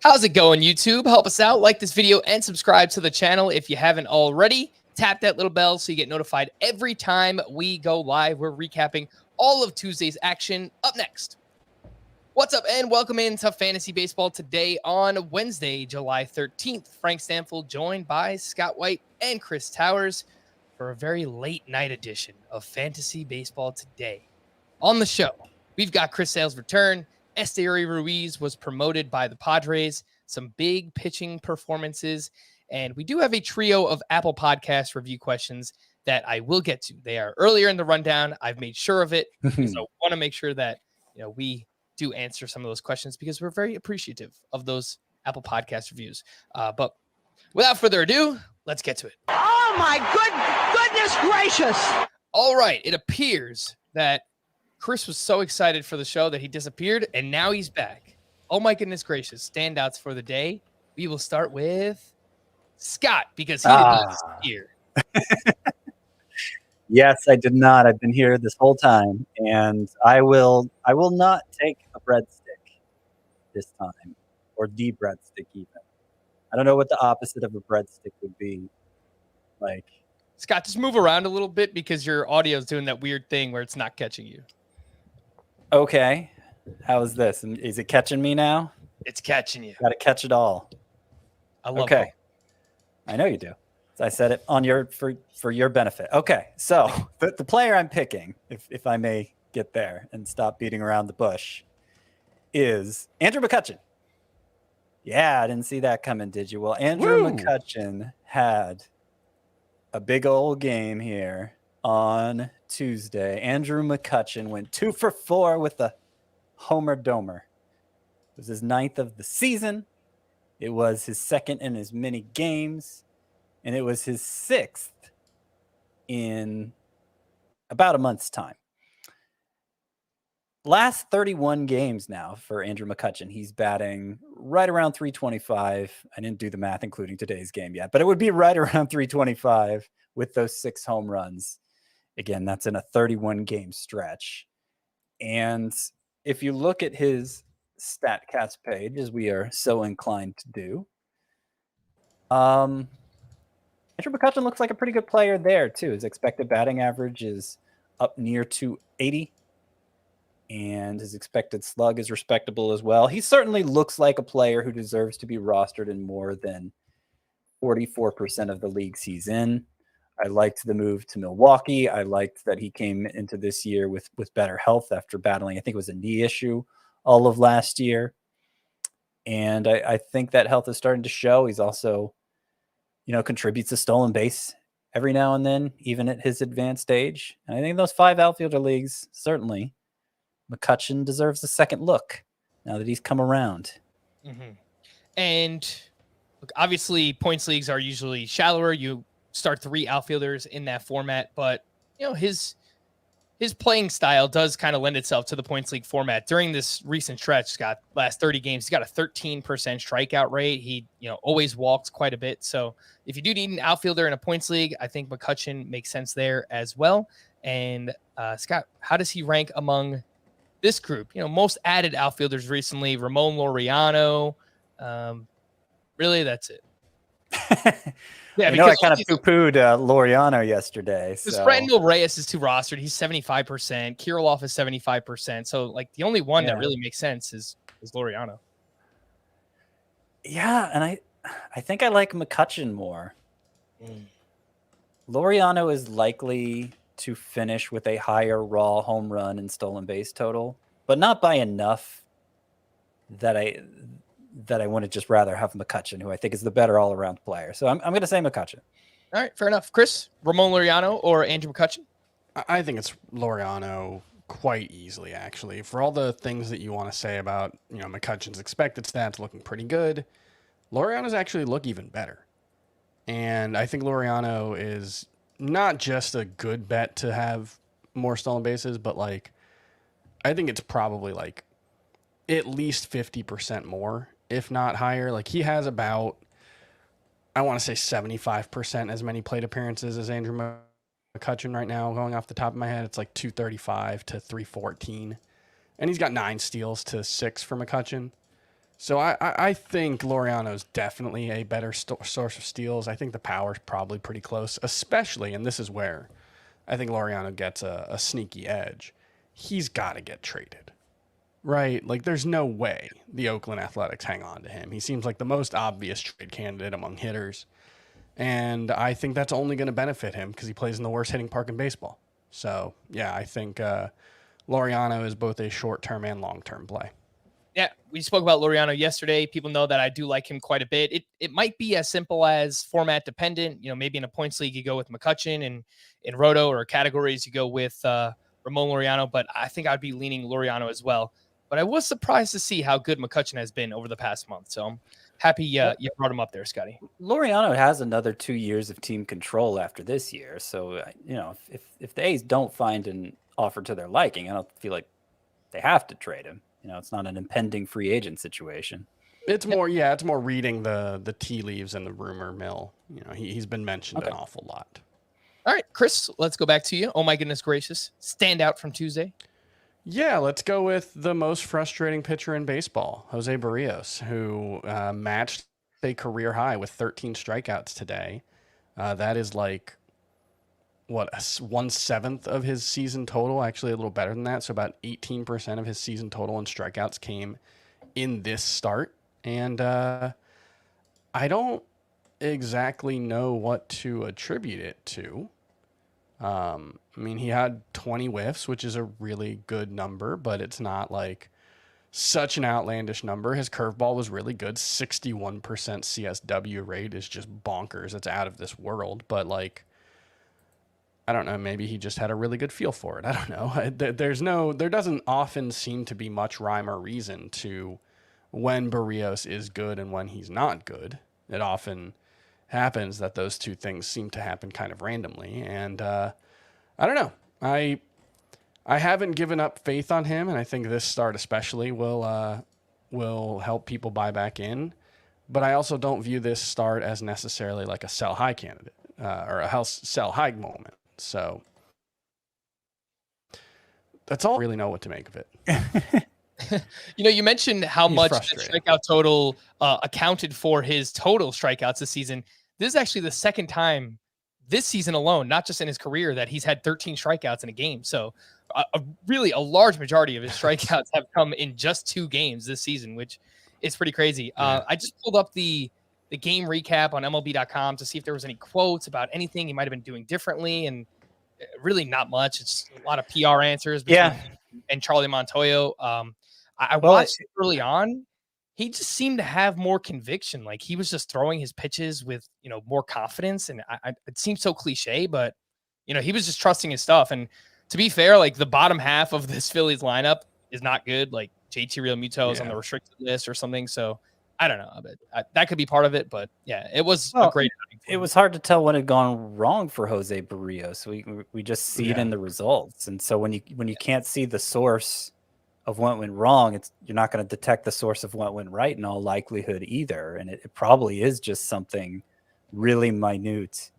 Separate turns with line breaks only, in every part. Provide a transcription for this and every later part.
How's it going, YouTube? Help us out. Like this video and subscribe to the channel if you haven't already. Tap that little bell so you get notified every time we go live. We're recapping all of Tuesday's action. Up next, what's up and welcome into Fantasy Baseball today on Wednesday, July 13th. Frank Stampfl joined by Scott White and Chris Towers for a very late night edition of Fantasy Baseball today. On the show, we've got Chris Sale's return. Esteury Ruiz was promoted by the Padres. Some big pitching performances. And we do have a trio of Apple Podcast review questions that I will get to. They are earlier in the rundown. I've made sure of it. So I want to make sure that we do answer some of those questions because we're very appreciative of those Apple Podcast reviews. But without further ado, let's get to it.
Oh my goodness gracious!
All right, it appears that Chris was so excited for the show that he disappeared, and now he's back. Oh my goodness gracious! Standouts for the day. We will start with Scott because he did not disappear.
Yes, I did not. I've been here this whole time, and I will not take a breadstick this time, or the breadstick even. I don't know what the opposite of a breadstick would be. Like,
Scott, just move around a little bit because your audio is doing that weird thing where it's not catching you.
Okay, how is this? Is it catching me now?
It's catching you.
Got to catch it all.
I love
it. I know you do. I said it on for your benefit. Okay, so the player I'm picking, if I may get there and stop beating around the bush, is Andrew McCutchen. Yeah, I didn't see that coming, did you? Well, Andrew McCutchen had a big old game here on Tuesday. Andrew McCutchen went 2 for 4 with a homer domer. It was his 9th of the season. It was his 2nd in as many games. And it was his 6th in about a month's time. Last 31 games now for Andrew McCutchen. He's batting right around 325. I didn't do the math, including today's game yet, but it would be right around 325 with those 6 home runs. Again, that's in a 31-game stretch. And if you look at his StatCast page, as we are so inclined to do, Andrew McCutchen looks like a pretty good player there, too. His expected batting average is up near 280, and his expected slug is respectable as well. He certainly looks like a player who deserves to be rostered in more than 44% of the leagues he's in. I liked the move to Milwaukee. I liked that he came into this year with better health after battling, I think it was a knee issue all of last year. And I think that health is starting to show. He's also, contributes a stolen base every now and then, even at his advanced age. And I think those 5 outfielder leagues, certainly, McCutchen deserves a second look now that he's come around.
Mm-hmm. And look, obviously, points leagues are usually shallower. You start 3 outfielders in that format, but his playing style does kind of lend itself to the points league format. During this recent stretch, Scott, last 30 games, he's got a 13% strikeout rate. He, always walks quite a bit. So if you do need an outfielder in a points league, I think McCutchen makes sense there as well. And Scott, how does he rank among this group? Most added outfielders recently, Ramon Laureano. Really, that's it.
Yeah, I kind of poo-pooed Laureano yesterday.
Because Brandon Reyes is too rostered. He's 75%. Kirilloff is 75%. So, the only one that really makes sense is Laureano.
Yeah, and I think I like McCutchen more. Laureano is likely to finish with a higher raw home run and stolen base total, but not by enough that I want to just rather have McCutchen, who I think is the better all-around player. So I'm going to say McCutchen.
All right, fair enough. Chris, Ramon Laureano or Andrew McCutchen?
I think it's Laureano quite easily, actually. For all the things that you want to say about, McCutchen's expected stats looking pretty good, Laureano's actually look even better. And I think Laureano is not just a good bet to have more stolen bases, but, I think it's probably, at least 50% more, if not higher. He has about, I want to say 75% as many plate appearances as Andrew McCutchen right now. Going off the top of my head, it's 235 to 314. And he's got 9 steals to 6 for McCutchen. So I think Laureano's definitely a better source of steals. I think the power's probably pretty close, especially, and this is where I think Laureano gets a sneaky edge. He's got to get traded, right? Like, there's no way the Oakland Athletics hang on to him. He seems like the most obvious trade candidate among hitters. And I think that's only going to benefit him because he plays in the worst hitting park in baseball. So, yeah, I think Laureano is both a short-term and long-term play.
Yeah, we spoke about Laureano yesterday. People know that I do like him quite a bit. It might be as simple as format dependent. You know, maybe in a points league you go with McCutchen, and in Roto or categories you go with Ramon Laureano. But I think I'd be leaning Laureano as well. But I was surprised to see how good McCutchen has been over the past month. So I'm happy you brought him up there, Scotty.
Laureano has another 2 years of team control after this year. So, you know, if the A's don't find an offer to their liking, I don't feel like they have to trade him. You know, it's not an impending free agent situation.
It's more, it's more reading the tea leaves and the rumor mill. You know, he's been mentioned an awful lot.
All right, Chris, let's go back to you. Oh my goodness gracious. Standout from Tuesday.
Yeah, let's go with the most frustrating pitcher in baseball, Jose Berrios, who matched a career high with 13 strikeouts today. That is like, what, 1/7 of his season total, actually a little better than that. So about 18% of his season total in strikeouts came in this start. And I don't exactly know what to attribute it to. I mean, he had 20 whiffs, which is a really good number, but it's not like such an outlandish number. His curveball was really good. 61% CSW rate is just bonkers. It's out of this world. But like, I don't know, maybe he just had a really good feel for it. I don't know. There doesn't often seem to be much rhyme or reason to when Berrios is good and when he's not good. It often happens that those two things seem to happen kind of randomly. And I don't know. I haven't given up faith on him, and I think this start especially will help people buy back in. But I also don't view this start as necessarily like a sell high candidate or a sell high moment. So that's all I really know what to make of it.
You know, you mentioned how
He's
much the
frustrated.
strikeout total accounted for his total strikeouts this season. This is actually the second time this season alone, not just in his career, that he's had 13 strikeouts in a game. So really a large majority of his strikeouts have come in just 2 games this season, which is pretty crazy.
Yeah.
I just pulled up the game recap on MLB.com to see if there was any quotes about anything he might have been doing differently, and really not much. It's a lot of PR answers between him and Charlie Montoyo. I watched it early on. He just seemed to have more conviction. Like, he was just throwing his pitches with, you know, more confidence. And it seems so cliche, but, you know, he was just trusting his stuff. And to be fair, like, the bottom half of this Phillies lineup is not good. Like, JT Realmuto is on the restricted list or something. So I don't know. But that could be part of it. But yeah, it was a great.
It was hard to tell when it had gone wrong for Jose Berrios. We just see it in the results. And so when you can't see the source of what went wrong, you're not going to detect the source of what went right in all likelihood either. And it probably is just something really minute.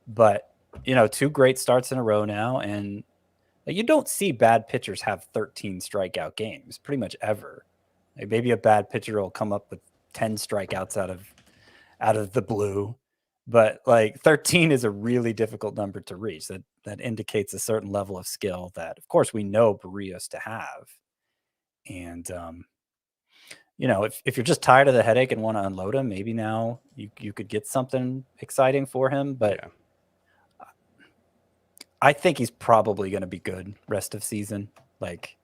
But, you know, 2 great starts in a row now. And you don't see bad pitchers have 13 strikeout games pretty much ever. Like, maybe a bad pitcher will come up with 10 strikeouts out of the blue. But like 13 is a really difficult number to reach. That indicates a certain level of skill that, of course, we know Berrios to have. And, you know, if you're just tired of the headache and want to unload him, maybe now you could get something exciting for him. But I think he's probably going to be good rest of season, like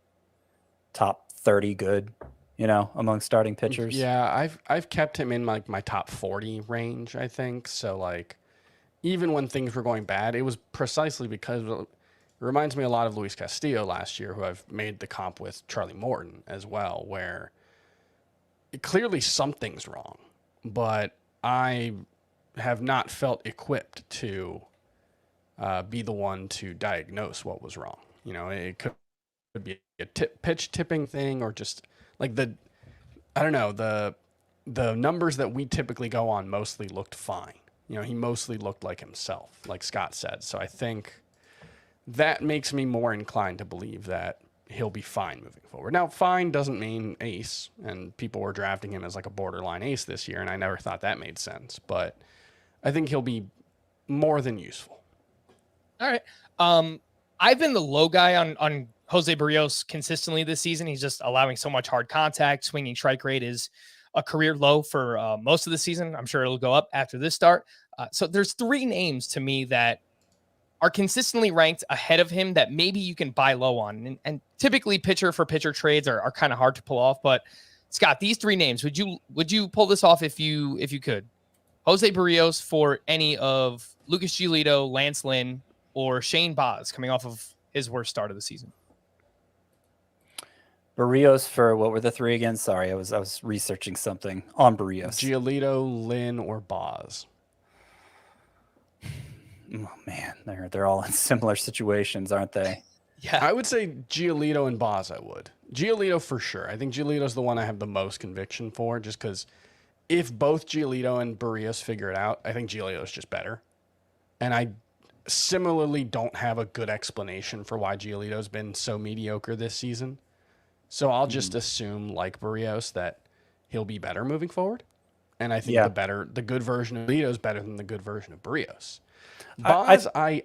top 30 good, you know, among starting pitchers.
Yeah, I've kept him in like my top 40 range, I think. So like, even when things were going bad, it was precisely because it reminds me a lot of Luis Castillo last year, who I've made the comp with Charlie Morton as well, where clearly something's wrong, but I have not felt equipped to be the one to diagnose what was wrong. You know, it could be a pitch tipping thing, or just like the numbers that we typically go on mostly looked fine. You know, he mostly looked like himself, like Scott said. So I think that makes me more inclined to believe that he'll be fine moving forward. Now, fine doesn't mean ace, and people were drafting him as like a borderline ace this year, and I never thought that made sense. But I think he'll be more than useful.
All right. I've been the low guy on Jose Berrios consistently this season. He's just allowing so much hard contact. Swinging strike rate is a career low for most of the season. I'm sure it'll go up after this start. So there's 3 names to me that are consistently ranked ahead of him that maybe you can buy low on. And typically pitcher for pitcher trades are kind of hard to pull off. But Scott, these 3 names, would you pull this off if you could? Jose Berrios for any of Lucas Giolito, Lance Lynn, or Shane Baz coming off of his worst start of the season.
Berrios for what were the 3 again? Sorry, I was researching something on Berrios.
Giolito, Lynn, or Baz.
Oh man, they're all in similar situations, aren't they?
Yeah,
I would say Giolito and Baz. I would. Giolito for sure. I think Giolito's the one I have the most conviction for, just because if both Giolito and Berrios figure it out, I think Giolito's just better. And I similarly don't have a good explanation for why Giolito's been so mediocre this season. So I'll just assume, like Berrios, that he'll be better moving forward. And I think the good version of Giolito is better than the good version of Berrios. Baz, I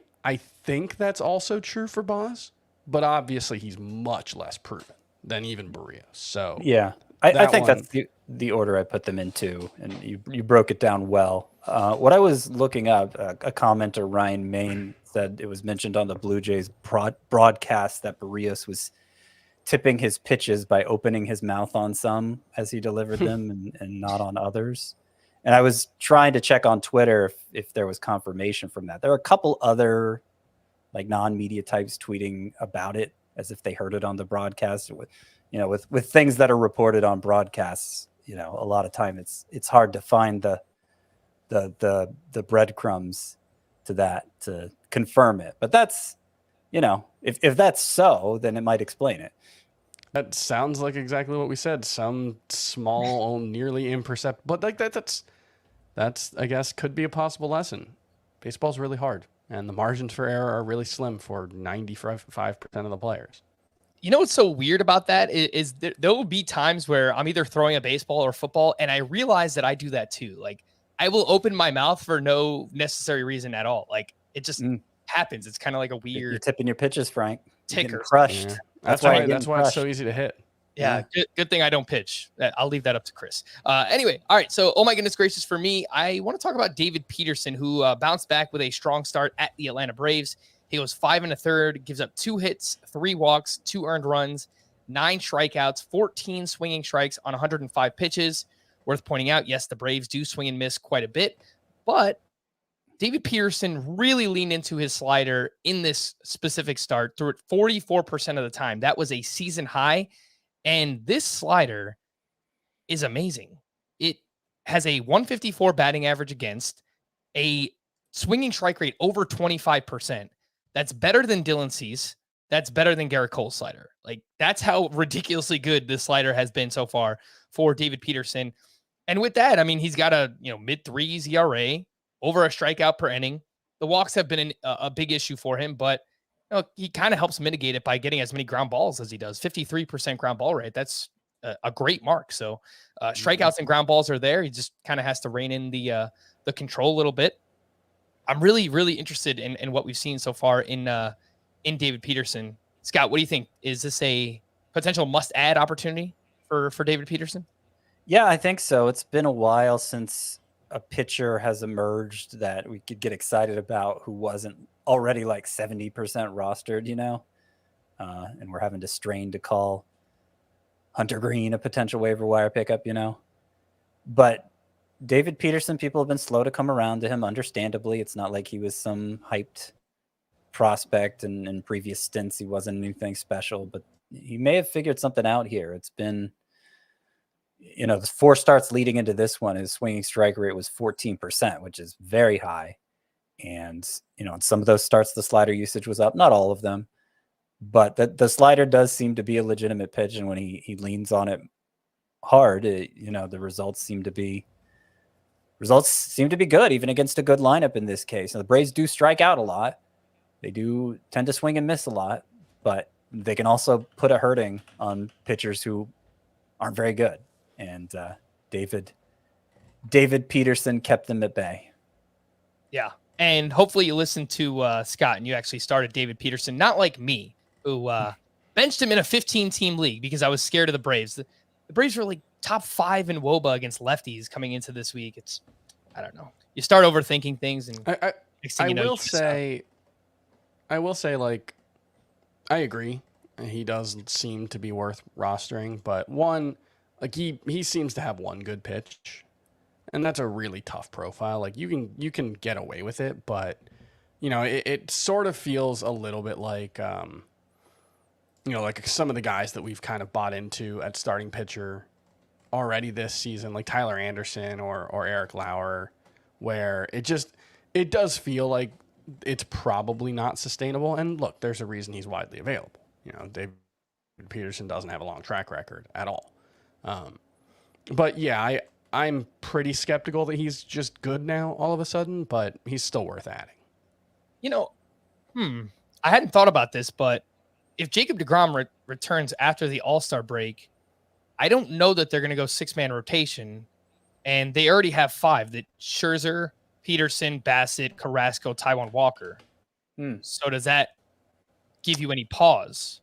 think that's also true for Baz, but obviously he's much less proven than even Berrios. So
yeah, I think that's the order I put them into, and you broke it down well. What I was looking up, a commenter, Ryan Main, said it was mentioned on the Blue Jays broadcast that Berrios was tipping his pitches by opening his mouth on some as he delivered them and not on others. And I was trying to check on Twitter if there was confirmation from that. There are a couple other like non-media types tweeting about it as if they heard it on the broadcast. With things that are reported on broadcasts, a lot of time it's hard to find the breadcrumbs to that to confirm it. But that's, if that's so, then it might explain it.
That sounds like exactly what we said. Some small, nearly imperceptible, but like that's I guess could be a possible lesson. Baseball's really hard, and the margins for error are really slim for 95% of the players.
You know what's so weird about that is there will be times where I'm either throwing a baseball or football, and I realize that I do that too. Like I will open my mouth for no necessary reason at all. Like it just happens. It's kind of like a weird.
You're tipping your pitches, Frank.
Ticker
Crushed.
Yeah. That's why it's so easy to hit.
Yeah, good thing I don't pitch. I'll leave that up to Chris. Anyway, all right. So, oh my goodness gracious, for me, I want to talk about David Peterson, who bounced back with a strong start at the Atlanta Braves. He goes 5 1/3, gives up 2 hits, 3 walks, 2 earned runs, 9 strikeouts, 14 swinging strikes on 105 pitches. Worth pointing out, yes, the Braves do swing and miss quite a bit, but David Peterson really leaned into his slider in this specific start, threw it 44% of the time. That was a season high. And this slider is amazing. It has a 154 batting average against, a swinging strike rate over 25%. That's better than Dylan Cease. That's better than Garrett Cole's slider. Like that's how ridiculously good this slider has been so far for David Peterson. And with that, I mean, he's got a mid-3s ERA, over a strikeout per inning. The walks have been a big issue for him, but he kind of helps mitigate it by getting as many ground balls as he does. 53% ground ball rate. That's a great mark. So strikeouts and ground balls are there. He just kind of has to rein in the control a little bit. I'm really, really interested in what we've seen so far in David Peterson. Scott, what do you think? Is this a potential must-add opportunity for David Peterson?
Yeah, I think so. It's been a while since a pitcher has emerged that we could get excited about who wasn't already like 70% rostered, and we're having to strain to call Hunter Green a potential waiver wire pickup, But David Peterson, people have been slow to come around to him, understandably. It's not like he was some hyped prospect, and in previous stints he wasn't anything special, but he may have figured something out here. It's been the 4 starts leading into this one, his swinging strike rate was 14%, which is very high. And, in some of those starts, the slider usage was up, not all of them, but the slider does seem to be a legitimate pitch. And when he leans on it hard, the results seem to be good, even against a good lineup in this case. Now, the Braves do strike out a lot. They do tend to swing and miss a lot, but they can also put a hurting on pitchers who aren't very good. And David Peterson kept them at bay.
Yeah. And hopefully you listened to Scott and you actually started David Peterson, not like me, who benched him in a 15-team league because I was scared of the Braves. The Braves were like top 5 in WOBA against lefties coming into this week. I don't know. You start overthinking things, and
I will say, like, I agree. He does seem to be worth rostering, but like he seems to have one good pitch. And that's a really tough profile. Like you can get away with it, but it sort of feels a little bit like like some of the guys that we've kind of bought into at starting pitcher already this season, like Tyler Anderson or Eric Lauer, where it does feel like it's probably not sustainable. And look, there's a reason he's widely available. David Peterson doesn't have a long track record at all. But yeah, I'm pretty skeptical that he's just good now all of a sudden, but he's still worth adding.
I hadn't thought about this, but if Jacob deGrom returns after the All-Star break, I don't know that they're going to go 6-man rotation, and they already have 5, that Scherzer, Peterson, Bassett, Carrasco, Taijuan Walker. So does that give you any pause?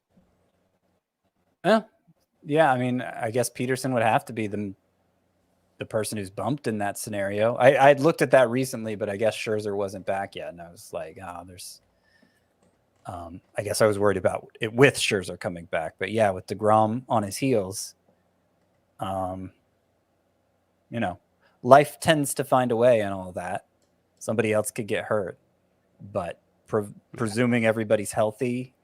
Yeah, I mean, I guess Peterson would have to be the person who's bumped in that scenario. I had looked at that recently, but I guess Scherzer wasn't back yet, and I was like, there's. I guess I was worried about it with Scherzer coming back, but yeah, with deGrom on his heels, life tends to find a way and all that. Somebody else could get hurt, but presuming everybody's healthy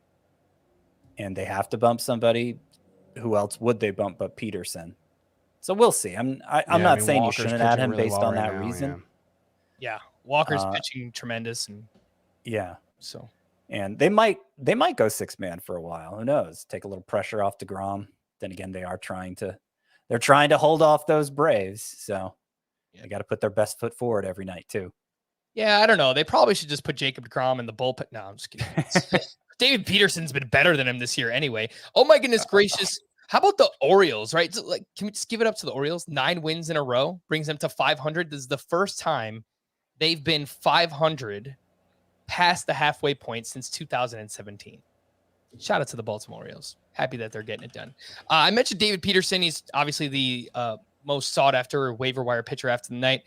and they have to bump somebody, who else would they bump but Peterson? So we'll see. I'm not saying
Walker's
you shouldn't add him
really
based
well
on
right
that
now,
reason.
Yeah, Walker's pitching tremendous, and
so and they might go 6-man for a while. Who knows? Take a little pressure off deGrom. Then again, they're trying to hold off those Braves, so they got to put their best foot forward every night too.
Yeah, I don't know. They probably should just put Jacob deGrom in the bullpen. No, I'm just kidding. David Peterson's been better than him this year anyway. Oh my goodness gracious. How about the Orioles, right? So, like, can we just give it up to the Orioles? 9 wins in a row brings them to 500. This is the first time they've been 500 past the halfway point since 2017. Shout out to the Baltimore Orioles. Happy that they're getting it done. I mentioned David Peterson. He's obviously the most sought after waiver wire pitcher after the night.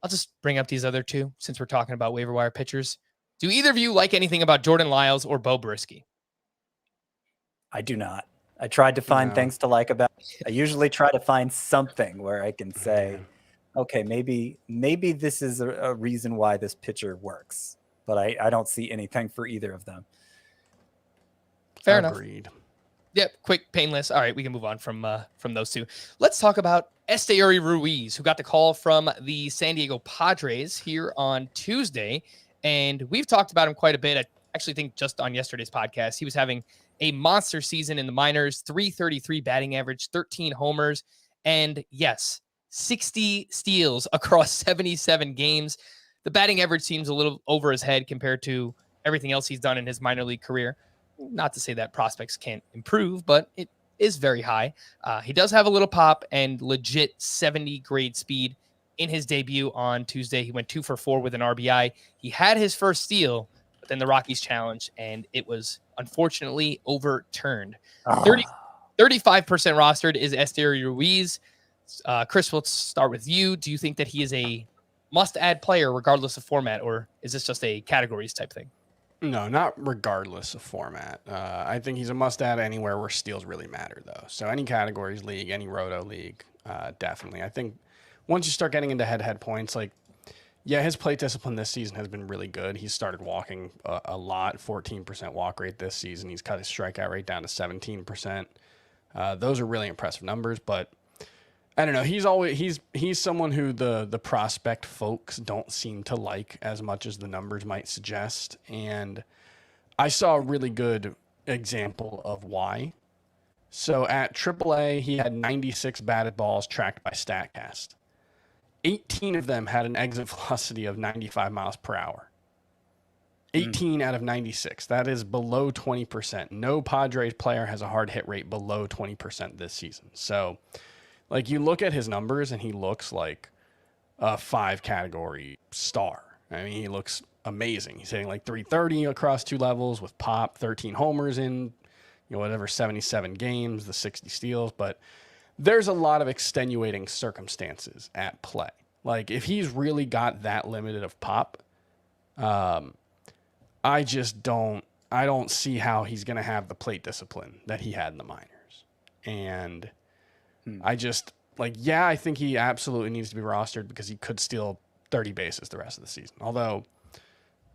I'll just bring up these other two since we're talking about waiver wire pitchers. Do either of you like anything about Jordan Lyles or Bo Brisky?
I do not. I tried to find things to like about it. I usually try to find something where I can say, okay, maybe this is a reason why this pitcher works. But I don't see anything for either of them.
Fair
Agreed.
enough. Yep, quick, painless. All right, we can move on from those two. Let's talk about Esteury Ruiz, who got the call from the San Diego Padres here on Tuesday. And we've talked about him quite a bit. I actually think just on yesterday's podcast, he was having a monster season in the minors, 333 batting average, 13 homers, and yes, 60 steals across 77 games. The batting average seems a little over his head compared to everything else he's done in his minor league career. Not to say that prospects can't improve, but it is very high. He does have a little pop and legit 70 grade speed. In his debut on Tuesday, he went 2 for 4 with an RBI. He had his first steal, but then the Rockies challenged, and it was unfortunately overturned. 35% rostered is Esteury Ruiz. Chris, let's start with you. Do you think that he is a must-add player regardless of format, or is this just a categories type thing?
No, not regardless of format. I think he's a must-add anywhere where steals really matter, though. So any categories league, any roto league, definitely. I think once you start getting into head-to-head points, like, yeah, his plate discipline this season has been really good. He's started walking a lot, 14% walk rate this season. He's cut his strikeout rate down to 17%. Those are really impressive numbers, but I don't know. He's someone who the prospect folks don't seem to like as much as the numbers might suggest. And I saw a really good example of why. So at AAA, he had 96 batted balls tracked by StatCast. 18 of them had an exit velocity of 95 miles per hour. 18 out of 96. That is below 20%. No Padres player has a hard hit rate below 20% this season. So, like, you look at his numbers and he looks like a 5-category star. I mean, he looks amazing. He's hitting like 330 across 2 levels with pop, 13 homers in, 77 games, the 60 steals. But there's a lot of extenuating circumstances at play. Like, if he's really got that limited of pop, I don't see how he's going to have the plate discipline that he had in the minors. And I think he absolutely needs to be rostered because he could steal 30 bases the rest of the season. Although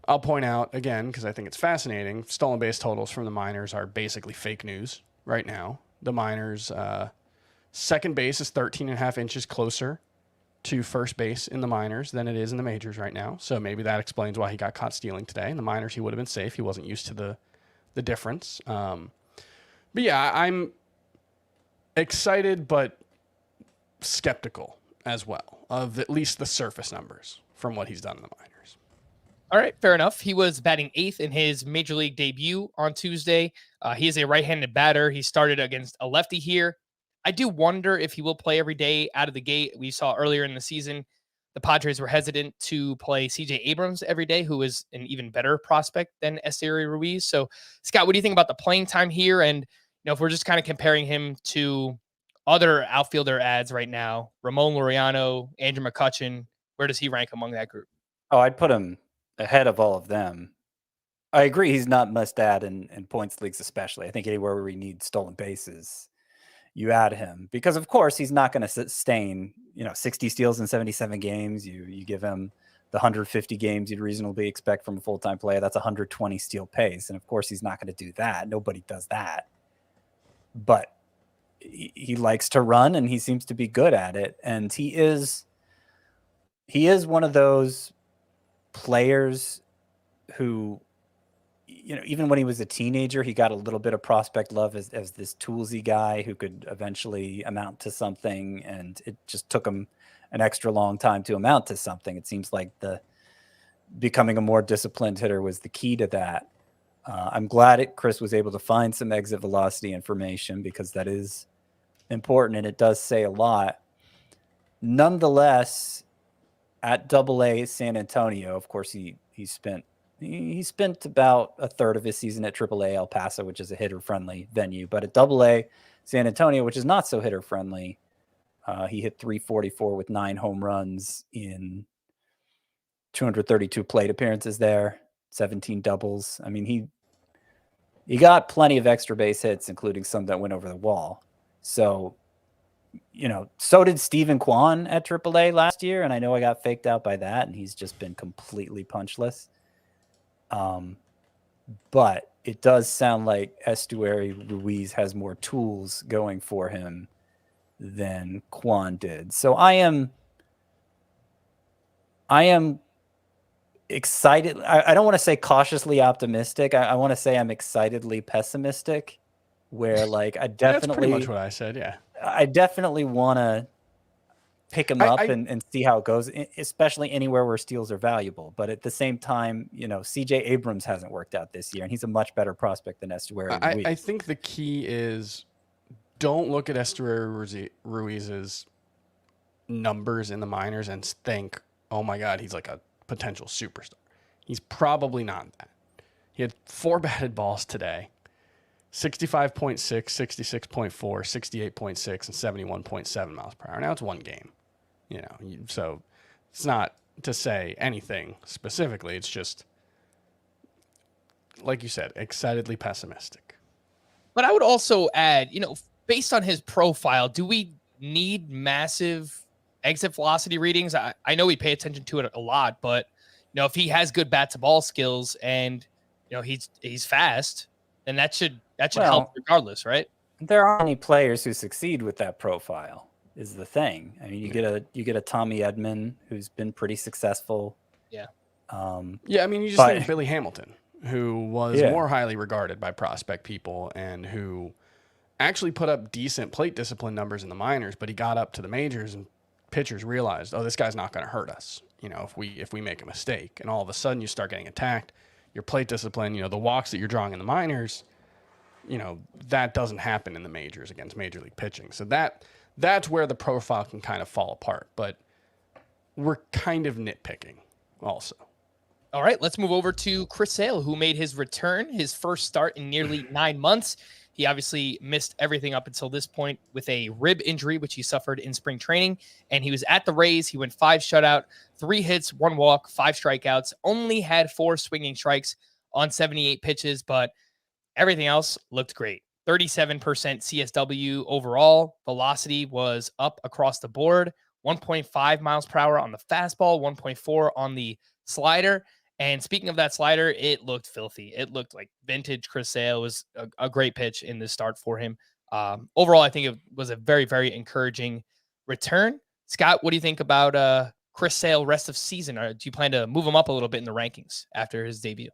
I'll point out again, because I think it's fascinating, stolen base totals from the minors are basically fake news right now. The minors, second base is 13.5 inches closer to first base in the minors than it is in the majors right now. So maybe that explains why he got caught stealing today. In the minors, he would have been safe. He wasn't used to the difference. But yeah, I'm excited but skeptical as well of at least the surface numbers from what he's done in the minors.
All right, fair enough. He was batting 8th in his major league debut on Tuesday. He is a right-handed batter. He started against a lefty here. I do wonder if he will play every day out of the gate. We saw earlier in the season, the Padres were hesitant to play CJ Abrams every day, who is an even better prospect than Esteury Ruiz. So, Scott, what do you think about the playing time here? And if we're just kind of comparing him to other outfielder ads right now, Ramon Laureano, Andrew McCutchen, where does he rank among that group?
Oh, I'd put him ahead of all of them. I agree he's not must add in points leagues especially. I think anywhere where we need stolen bases, you add him because, of course, he's not going to sustain, 60 steals in 77 games. You give him the 150 games you'd reasonably expect from a full-time player. That's 120 steal pace. And, of course, he's not going to do that. Nobody does that. But he likes to run, and he seems to be good at it. And he is one of those players who, even when he was a teenager, he got a little bit of prospect love as this toolsy guy who could eventually amount to something. And it just took him an extra long time to amount to something. It seems like becoming a more disciplined hitter was the key to that. I'm glad Chris was able to find some exit velocity information because that is important and it does say a lot. Nonetheless, at AA San Antonio, of course, he spent about a third of his season at AAA El Paso, which is a hitter-friendly venue. But at AA San Antonio, which is not so hitter-friendly, he hit .344 with 9 home runs in 232 plate appearances there, 17 doubles. I mean, he got plenty of extra base hits, including some that went over the wall. So, so did Steven Kwan at AAA last year, and I know I got faked out by that, and he's just been completely punchless. But it does sound like Esteury Ruiz has more tools going for him than Kwan did. So I am excited. I don't want to say cautiously optimistic. I want to say I'm excitedly pessimistic, where like I definitely
That's pretty much what I said. Yeah.
I definitely want to pick him up and see how it goes, especially anywhere where steals are valuable. But at the same time, CJ Abrams hasn't worked out this year, and he's a much better prospect than Esteury Ruiz.
I think the key is don't look at Esteury Ruiz's numbers in the minors and think, oh my God, he's like a potential superstar. He's probably not that. He had 4 batted balls today. 65.6, 66.4, 68.6, and 71.7 miles per hour. Now it's one game, so it's not to say anything specifically. It's just, like you said, excitedly pessimistic.
But I would also add, based on his profile, do we need massive exit velocity readings? I know we pay attention to it a lot, but if he has good bat to ball skills and he's fast, then that should help regardless, right?
There aren't any players who succeed with that profile is the thing. I mean, you get a Tommy Edman who's been pretty successful.
Yeah.
I mean, you just think of Billy Hamilton, who was more highly regarded by prospect people and who actually put up decent plate discipline numbers in the minors, but he got up to the majors and pitchers realized, oh, this guy's not going to hurt us, if we make a mistake. And all of a sudden you start getting attacked. your plate discipline, the walks that you're drawing in the minors, that doesn't happen in the majors against major league pitching. So that's where the profile can kind of fall apart. But we're kind of nitpicking also.
All right, let's move over to Chris Sale, who made his return, his first start in nearly 9 months. He obviously missed everything up until this point with a rib injury, which he suffered in spring training. And he was at the Rays. He went 5 shutout, 3 hits, 1 walk, 5 strikeouts, only had 4 swinging strikes on 78 pitches, but everything else looked great. 37% CSW overall. Velocity was up across the board. 1.5 miles per hour on the fastball, 1.4 on the slider. And speaking of that slider, it looked filthy. It looked like vintage Chris Sale. Was a great pitch in this start for him. Overall, I think it was a very, very encouraging return. Scott, what do you think about Chris Sale rest of season? Do you plan to move him up a little bit in the rankings after his debut?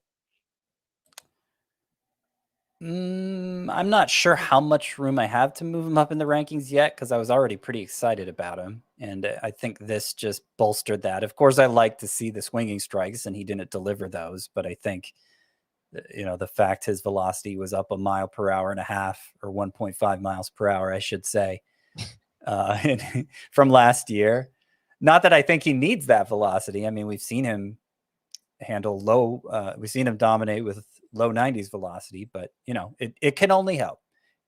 I'm not sure how much room I have to move him up in the rankings yet, because I was already pretty excited about him. And I think this just bolstered that. Of course, I like to see the swinging strikes, and he didn't deliver those. But I think, the fact his velocity was up 1.5 miles per hour, or 1.5 miles per hour, I should say, from last year. Not that I think he needs that velocity. I mean, we've seen him handle low. We've seen him dominate with low 90s velocity, but it can only help.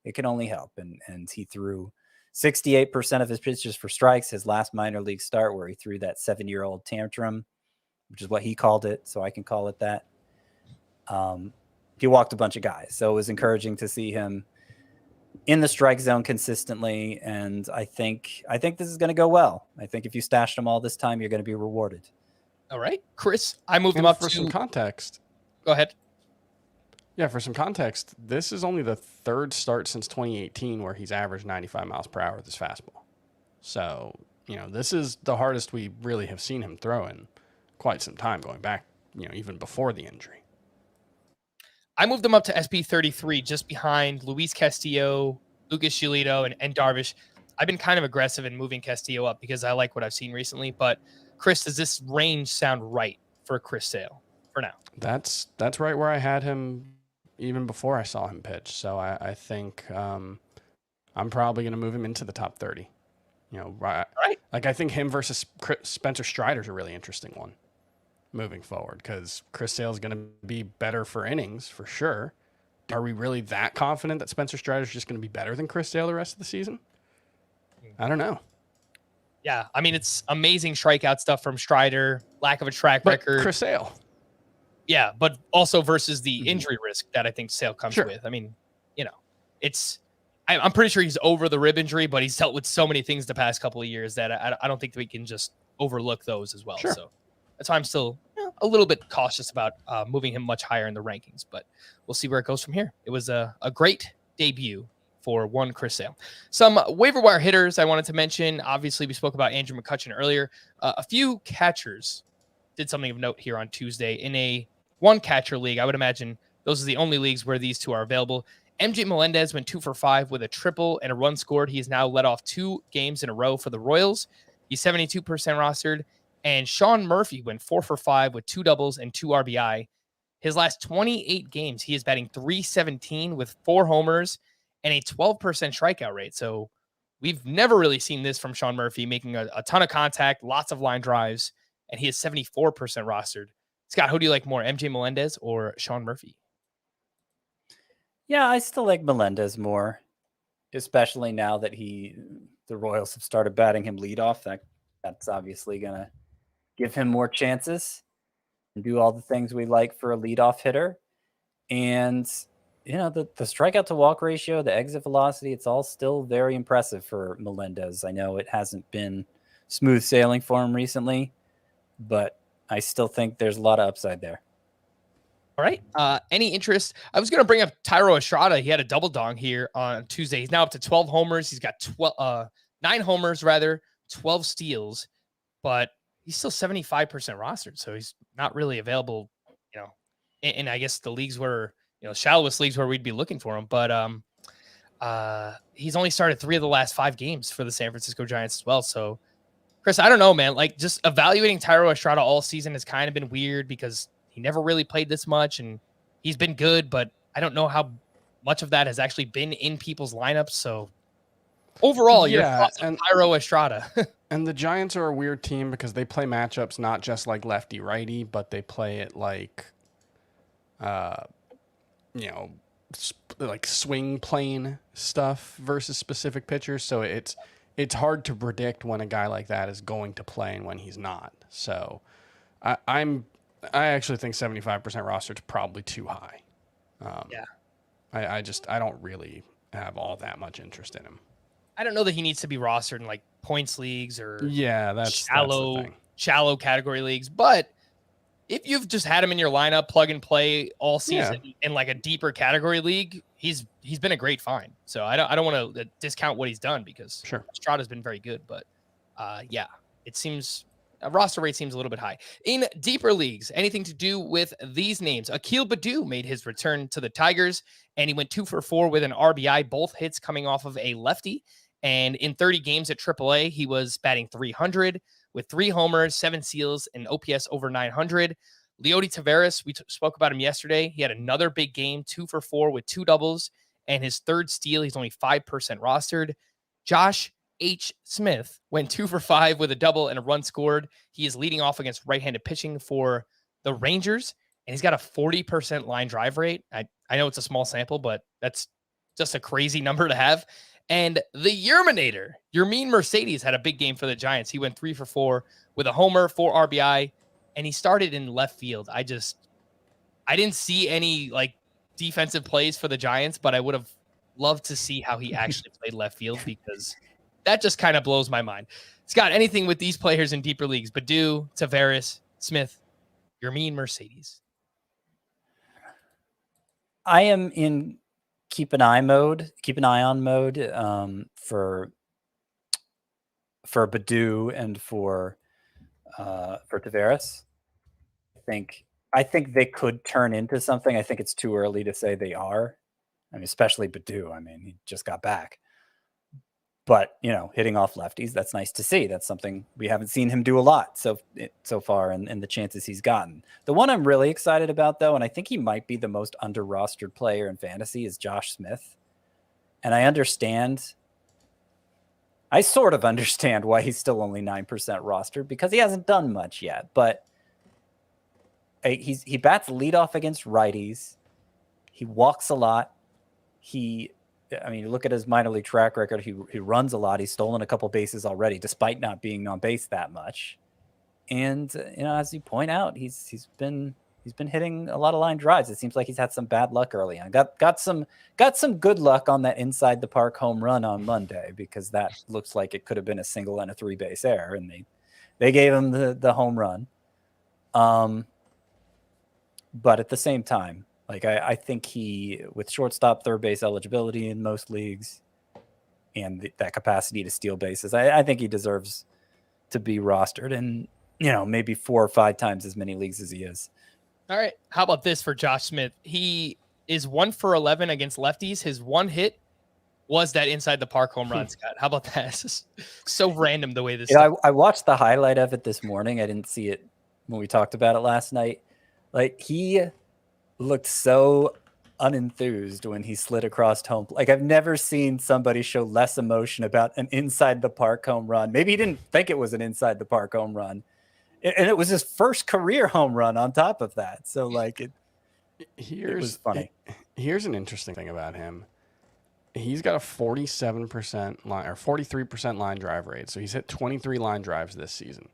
It can only help. And he threw 68% of his pitches for strikes his last minor league start, where he threw that 7-year-old tantrum, which is what he called it. So I can call it that. He walked a bunch of guys. So it was encouraging to see him in the strike zone consistently. And I think this is going to go well. I think if you stashed him all this time, you're going to be rewarded.
All right, Chris, I moved him up
for some context.
Go ahead.
Yeah, for some context, this is only the 3rd start since 2018 where he's averaged 95 miles per hour with his fastball. So, this is the hardest we really have seen him throw in quite some time, going back, even before the injury.
I moved him up to SP33, just behind Luis Castillo, Lucas Giolito, and Darvish. I've been kind of aggressive in moving Castillo up because I like what I've seen recently. But, Chris, does this range sound right for Chris Sale for now?
That's right where I had him even before I saw him pitch. So I think I'm probably going to move him into the top 30. Right. Like, I think him versus Spencer Strider is a really interesting one moving forward, because Chris Sale is going to be better for innings for sure. Are we really that confident that Spencer Strider is just going to be better than Chris Sale the rest of the season? I don't know.
Yeah, I mean, it's amazing strikeout stuff from Strider, lack of a track record.
Chris Sale.
Yeah, but also versus the injury risk that I think Sale comes with. I mean, I'm pretty sure he's over the rib injury, but he's dealt with so many things the past couple of years that I don't think that we can just overlook those as well. Sure. So that's why I'm still a little bit cautious about moving him much higher in the rankings, but we'll see where it goes from here. It was a great debut for one Chris Sale. Some waiver wire hitters I wanted to mention. Obviously, we spoke about Andrew McCutchen earlier. A few catchers did something of note here on Tuesday in a one catcher league. I would imagine those are the only leagues where these two are available. MJ Melendez went 2 for 5 with a triple and a run scored. He has now led off 2 games in a row for the Royals. He's 72% rostered. And Sean Murphy went 4 for 5 with 2 doubles and 2 RBI. His last 28 games, he is batting .317 with 4 homers and a 12% strikeout rate. So we've never really seen this from Sean Murphy, making a ton of contact, lots of line drives, and he is 74% rostered. Scott, who do you like more, MJ Melendez or Sean Murphy?
Yeah, I still like Melendez more, especially now that the Royals have started batting him leadoff. That's obviously going to give him more chances and do all the things we like for a leadoff hitter. And, the strikeout to walk ratio, the exit velocity, it's all still very impressive for Melendez. I know it hasn't been smooth sailing for him recently, but I still think there's a lot of upside there.
All right. Any interest? I was going to bring up Thairo Estrada. He had a double dong here on Tuesday. He's now up to 12 homers. He's got 9 homers, 12 steals, but he's still 75% rostered. So he's not really available, in I guess the leagues where, shallowest leagues where we'd be looking for him. But he's only started 3 of the last 5 games for the San Francisco Giants as well. So, Chris, I don't know, man. Like, just evaluating Thairo Estrada all season has kind of been weird because he never really played this much, and he's been good, but I don't know how much of that has actually been in people's lineups. So overall, your thoughts on Pyro Estrada?
And the Giants are a weird team because they play matchups not just like lefty righty, but they play it like, like swing plane stuff versus specific pitchers. So it's hard to predict when a guy like that is going to play and when he's not. So I actually think 75% roster is probably too high. I don't really have all that much interest in him.
I don't know that he needs to be rostered in like points leagues or
that's
shallow category leagues. But if you've just had him in your lineup, plug and play all season in like a deeper category league, he's been a great find. So I don't want to discount what he's done because Estrada's been very good. But it seems roster rate seems a little bit high. In deeper leagues, anything to do with these names? Akil Baddoo made his return to the Tigers, and he went 2 for 4 with an RBI, both hits coming off of a lefty. And in 30 games at AAA, he was batting .300 with 3 homers, 7 steals, and OPS over 900. Leody Taveras, we spoke about him yesterday. He had another big game, 2 for 4 with 2 doubles, and his third steal, he's only 5% rostered. Josh H. Smith went 2 for 5 with a double and a run scored. He is leading off against right-handed pitching for the Rangers, and he's got a 40% line drive rate. I know it's a small sample, but that's just a crazy number to have. And the Yerminator, Yermin Mercedes, had a big game for the Giants. He went 3 for 4 with a homer, 4 RBI, and he started in left field. I didn't see any like defensive plays for the Giants, but I would have loved to see how he actually played left field because that just kind of blows my mind. Scott, anything with these players in deeper leagues? Baddoo, Taveras, Smith, Yermin Mercedes.
I am in keep an eye on mode for Baddoo and for Taveras. I think they could turn into something. I think it's too early to say they are. I mean, especially Baddoo. I mean, he just got back. But, hitting off lefties, that's nice to see. That's something we haven't seen him do a lot so far and the chances he's gotten. The one I'm really excited about, though, and I think he might be the most under-rostered player in fantasy, is Josh Smith. And I sort of understand why he's still only 9% rostered because he hasn't done much yet. But he bats leadoff against righties. He walks a lot. You look at his minor league track record. He runs a lot. He's stolen a couple bases already, despite not being on base that much. And as you point out, he's been hitting a lot of line drives. It seems like he's had some bad luck early on. Got some good luck on that inside the park home run on Monday because that looks like it could have been a single and a 3-base error, and they gave him the home run. But at the same time, I think he, with shortstop, third base eligibility in most leagues and that capacity to steal bases, I think he deserves to be rostered in, maybe 4 or 5 times as many leagues as he is.
All right. How about this for Josh Smith? He is 1 for 11 against lefties. His one hit was that inside the park home run, Scott. How about that? It's just so random the way this.
I watched the highlight of it this morning. I didn't see it when we talked about it last night. He looked so unenthused when he slid across home. I've never seen somebody show less emotion about an inside the park home run. Maybe he didn't think it was an inside the park home run, and it was his first career home run on top of that. So it was funny.
Here's an interesting thing about him. He's got a 47% line or 43% line drive rate. So he's hit 23 line drives this season.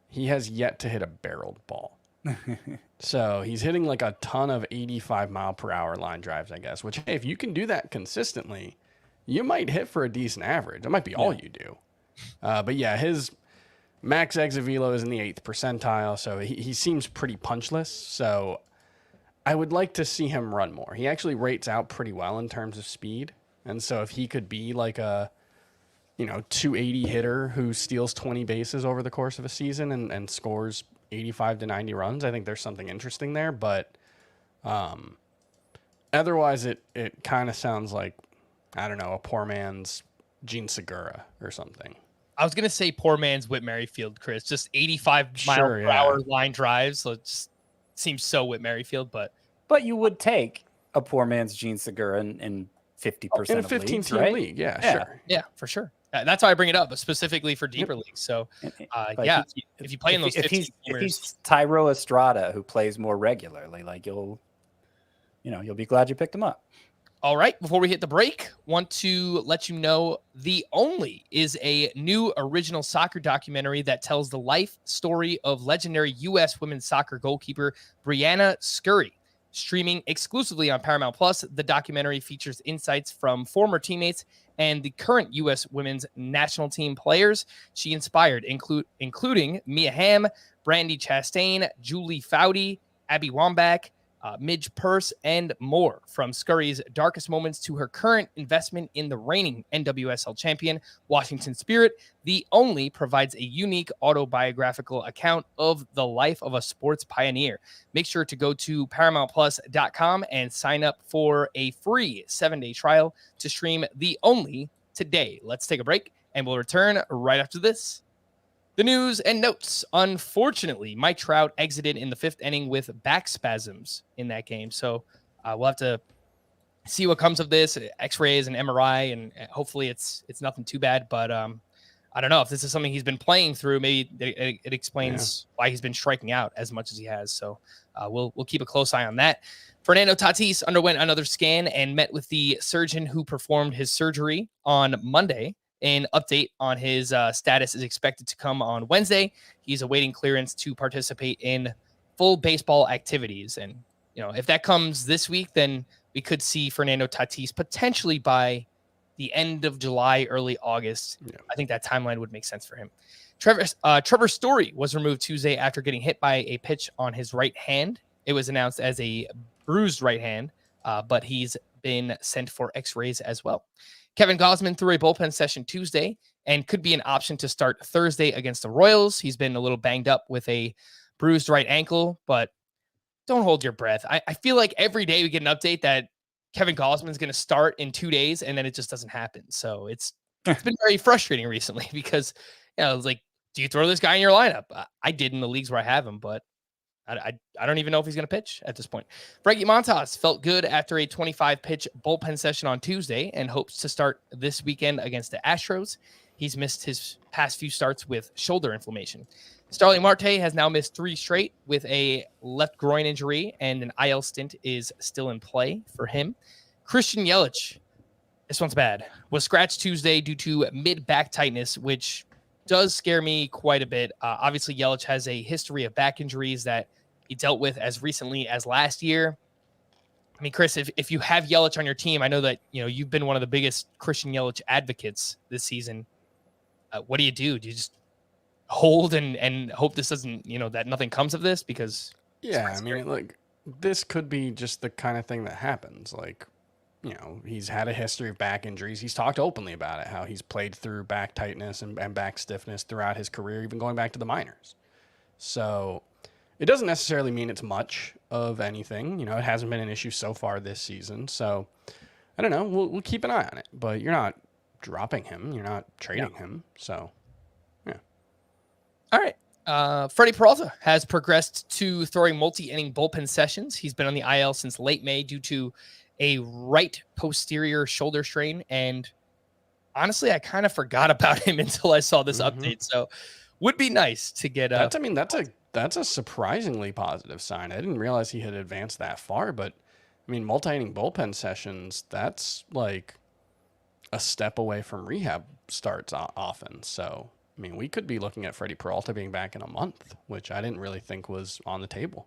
He has yet to hit a barreled ball. So he's hitting a ton of 85 mile per hour line drives, I guess, which, hey, if you can do that consistently, you might hit for a decent average. That might be all you do. But yeah, his max exit velo is in the 8th percentile. So he seems pretty punchless. So I would like to see him run more. He actually rates out pretty well in terms of speed. And so if he could be a 280 hitter who steals 20 bases over the course of a season and scores 85 to 90 runs, I think there's something interesting there. But otherwise, it kind of sounds like, I don't know, a poor man's Gene Segura or something.
I was going to say poor man's Whit Merrifield, Chris. Just 85 mile per hour line drives. So it's seems so Whit Merrifield, but
you would take a poor man's Gene Segura in 50%
in a
of
15-team
leagues, right?
league. Yeah,
Yeah.
sure.
yeah, for sure. That's why I bring it up, specifically for deeper leagues. So,
Like
yeah, if you play in those 15
if he's Tyro Estrada who plays more regularly, like you'll be glad you picked him up.
All right, before we hit the break, want to let you know The Only is a new original soccer documentary that tells the life story of legendary U.S. women's soccer goalkeeper Brianna Scurry. Streaming exclusively on Paramount Plus, the documentary features insights from former teammates and the current U.S. women's national team players she inspired, including Mia Hamm, Brandy Chastain, Julie Foudy, Abby Wambach, Midge Purse, and more. From Scurry's darkest moments to her current investment in the reigning NWSL champion, Washington Spirit, The Only provides a unique autobiographical account of the life of a sports pioneer. Make sure to go to ParamountPlus.com and sign up for a free 7-day trial to stream The Only today. Let's take a break, and we'll return right after this. The news and notes. Unfortunately, Mike Trout exited in the 5th inning with back spasms in that game. So we'll have to see what comes of this, x-rays and MRI, and hopefully it's nothing too bad. But I don't know if this is something he's been playing through. Maybe it explains why he's been striking out as much as he has. So we'll keep a close eye on that. Fernando Tatis underwent another scan and met with the surgeon who performed his surgery on Monday. An update on his status is expected to come on Wednesday. He's awaiting clearance to participate in full baseball activities. And, if that comes this week, then we could see Fernando Tatis potentially by the end of July, early August. Yeah. I think that timeline would make sense for him. Trevor Story was removed Tuesday after getting hit by a pitch on his right hand. It was announced as a bruised right hand, but he's been sent for x-rays as well. Kevin Gausman threw a bullpen session Tuesday and could be an option to start Thursday against the Royals. He's been a little banged up with a bruised right ankle, but don't hold your breath. I feel like every day we get an update that Kevin Gausman is going to start in 2 days, and then it just doesn't happen. So it's been very frustrating recently because, it's like, do you throw this guy in your lineup? I did in the leagues where I have him, but I don't even know if he's going to pitch at this point. Frankie Montas felt good after a 25-pitch bullpen session on Tuesday and hopes to start this weekend against the Astros. He's missed his past few starts with shoulder inflammation. Starling Marte has now missed 3 straight with a left groin injury, and an IL stint is still in play for him. Christian Yelich, this one's bad, was scratched Tuesday due to mid-back tightness, which does scare me quite a bit. Obviously, Yelich has a history of back injuries that he dealt with as recently as last year. I mean, Chris, if you have Yelich on your team, I know that you've been one of the biggest Christian Yelich advocates this season. What do you do? Do you just hold and hope this doesn't, that nothing comes of this? Because
I mean, this could be just the kind of thing that happens. He's had a history of back injuries. He's talked openly about it, how he's played through back tightness and back stiffness throughout his career, even going back to the minors. So it doesn't necessarily mean it's much of anything. It hasn't been an issue so far this season. So I don't know. We'll keep an eye on it. But you're not dropping him. You're not trading him. So, yeah.
All right. Freddie Peralta has progressed to throwing multi-inning bullpen sessions. He's been on the IL since late May due to a right posterior shoulder strain. And honestly, I kind of forgot about him until I saw this update. So would be nice to get
that's a surprisingly positive sign. I didn't realize he had advanced that far, but I mean, multi-inning bullpen sessions, that's like a step away from rehab starts often. So, I mean, we could be looking at Freddie Peralta being back in a month, which I didn't really think was on the table.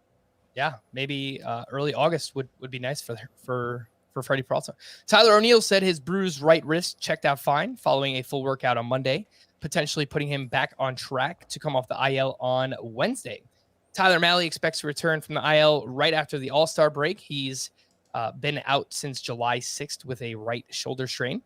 Yeah, maybe early August would be nice for Freddie Peralta. Tyler O'Neill said his bruised right wrist checked out fine following a full workout on Monday, potentially putting him back on track to come off the IL on Wednesday. Tyler Mahle expects to return from the IL right after the All-Star break. He's been out since July 6th with a right shoulder strain.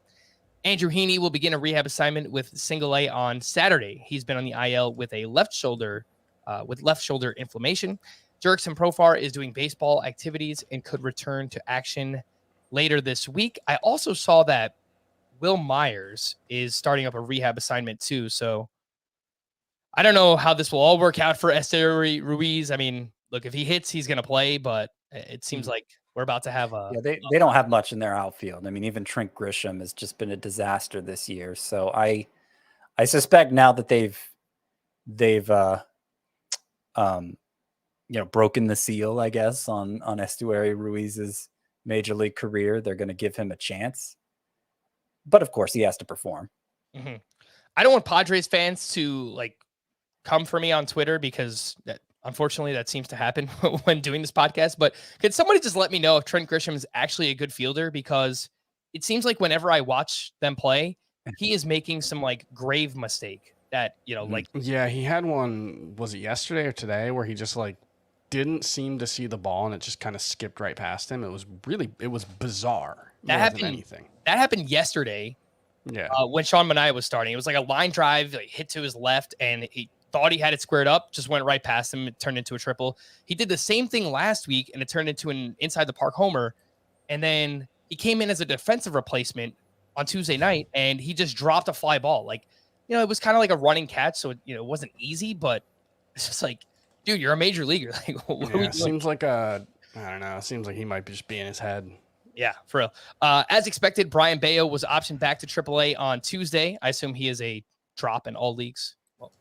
Andrew Heaney will begin a rehab assignment with Single A on Saturday. He's been on the IL with a left shoulder inflammation. Jurickson Profar is doing baseball activities and could return to action later this week. I also saw that Will Myers is starting up a rehab assignment too. So I don't know how this will all work out for Esteury Ruiz. I mean, look, if he hits, he's going to play, but it seems like we're about to have a.
Yeah, they don't have much in their outfield. I mean, even Trent Grisham has just been a disaster this year. So I suspect now that they've broken the seal, I guess, on Esteury Ruiz's major league career, they're going to give him a chance. But of course, he has to perform.
Mm-hmm. I don't want Padres fans to like come for me on Twitter because unfortunately that seems to happen when doing this podcast. But could somebody just let me know if Trent Grisham is actually a good fielder? Because it seems like whenever I watch them play, he is making some like grave mistake that, like.
Yeah, he had one, was it yesterday or today, where he just like didn't seem to see the ball and it just kind of skipped right past him. It was bizarre.
That happened yesterday.
Yeah.
When Sean Manaea was starting, it was like a line drive, like, hit to his left, and he thought he had it squared up, just went right past him. It turned into a triple. He did the same thing last week, and it turned into an inside the park homer. And then he came in as a defensive replacement on Tuesday night, and he just dropped a fly ball. Like, it was kind of like a running catch, so it wasn't easy, but it's just like, dude, you're a major leaguer. Like, what are we doing?
Seems like I don't know. It seems like he might just be in his head.
Yeah, for real. As expected, Brian Bayo was optioned back to AAA on Tuesday. I assume he is a drop in all leagues,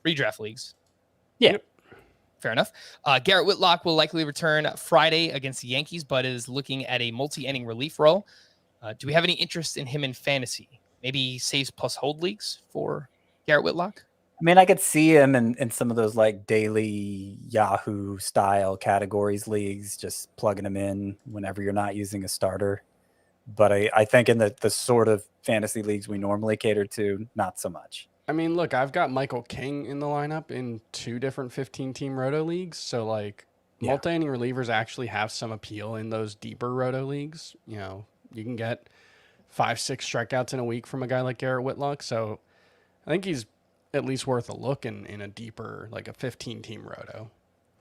redraft leagues.
Yeah.
Fair enough. Garrett Whitlock will likely return Friday against the Yankees, but is looking at a multi-inning relief role. Do we have any interest in him in fantasy? Maybe saves plus hold leagues for Garrett Whitlock?
I mean, I could see him in some of those like daily Yahoo style categories leagues, just plugging him in whenever you're not using a starter. But I think in the sort of fantasy leagues we normally cater to, not so much.
I mean, look, I've got Michael King in the lineup in 2 different 15-team roto leagues. So like multi-inning relievers actually have some appeal in those deeper roto leagues. You can get 5-6 strikeouts in a week from a guy like Garrett Whitlock. So I think he's at least worth a look in a deeper, like a 15-team roto.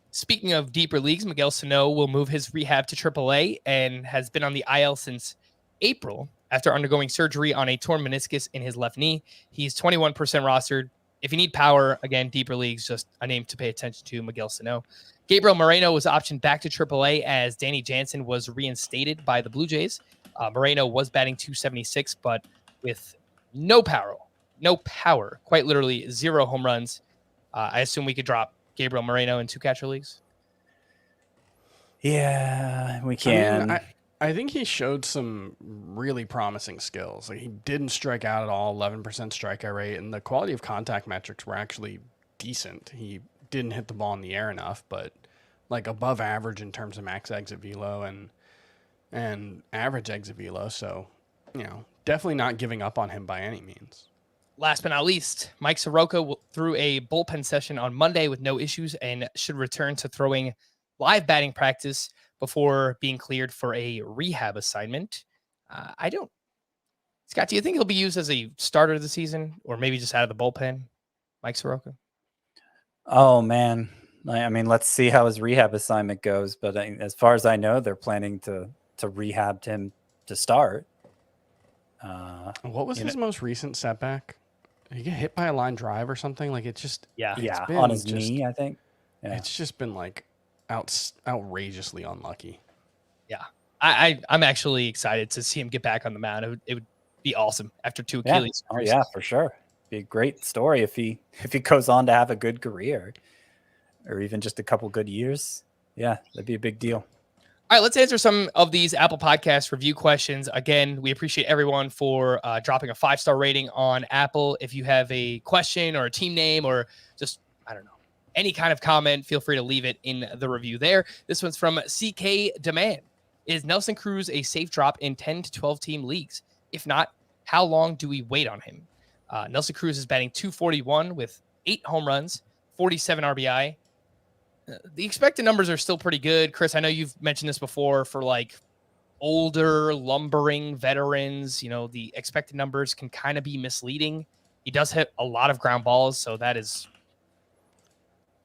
Speaking of deeper leagues, Miguel Sano will move his rehab to AAA and has been on the IL since April after undergoing surgery on a torn meniscus in his left knee. He's 21% rostered. If you need power, again, deeper leagues, just a name to pay attention to, Miguel Sano. Gabriel Moreno was optioned back to AAA as Danny Jansen was reinstated by the Blue Jays. Moreno was batting .276, but with no power, quite literally 0 home runs. I assume we could drop Gabriel Moreno in 2 catcher leagues.
Yeah, we can.
I think he showed some really promising skills. Like, he didn't strike out at all, 11% strikeout rate, and the quality of contact metrics were actually decent. He didn't hit the ball in the air enough, but like above average in terms of max exit velo and average exit velo. So, definitely not giving up on him by any means.
Last but not least, Mike Soroka threw a bullpen session on Monday with no issues and should return to throwing live batting practice before being cleared for a rehab assignment. Scott, do you think he'll be used as a starter of the season or maybe just out of the bullpen, Mike Soroka?
Oh, man. I mean, let's see how his rehab assignment goes. But as far as I know, they're planning to rehab him to start.
What was his most recent setback? Did he get hit by a line drive or something? Like, it's just...
Yeah,
on his knee, I think. Yeah.
It's just been, like, outrageously unlucky.
Yeah. I'm actually excited to see him get back on the mound. It would be awesome after 2 Achilles.
Oh, yeah, for sure. Be a great story if he goes on to have a good career or even just a couple good years. Yeah, that'd be a big deal.
All right, let's answer some of these Apple Podcast review questions. Again, we appreciate everyone for dropping a 5-star rating on Apple. If you have a question or a team name or just, I don't know, any kind of comment, feel free to leave it in the review there. This one's from CK Demand. Is Nelson Cruz a safe drop in 10 to 12 team leagues? If not, how long do we wait on him? Nelson Cruz is batting .241 with 8 home runs, 47 RBI. The expected numbers are still pretty good. Chris, I know you've mentioned this before for like older lumbering veterans. The expected numbers can kind of be misleading. He does hit a lot of ground balls, so that is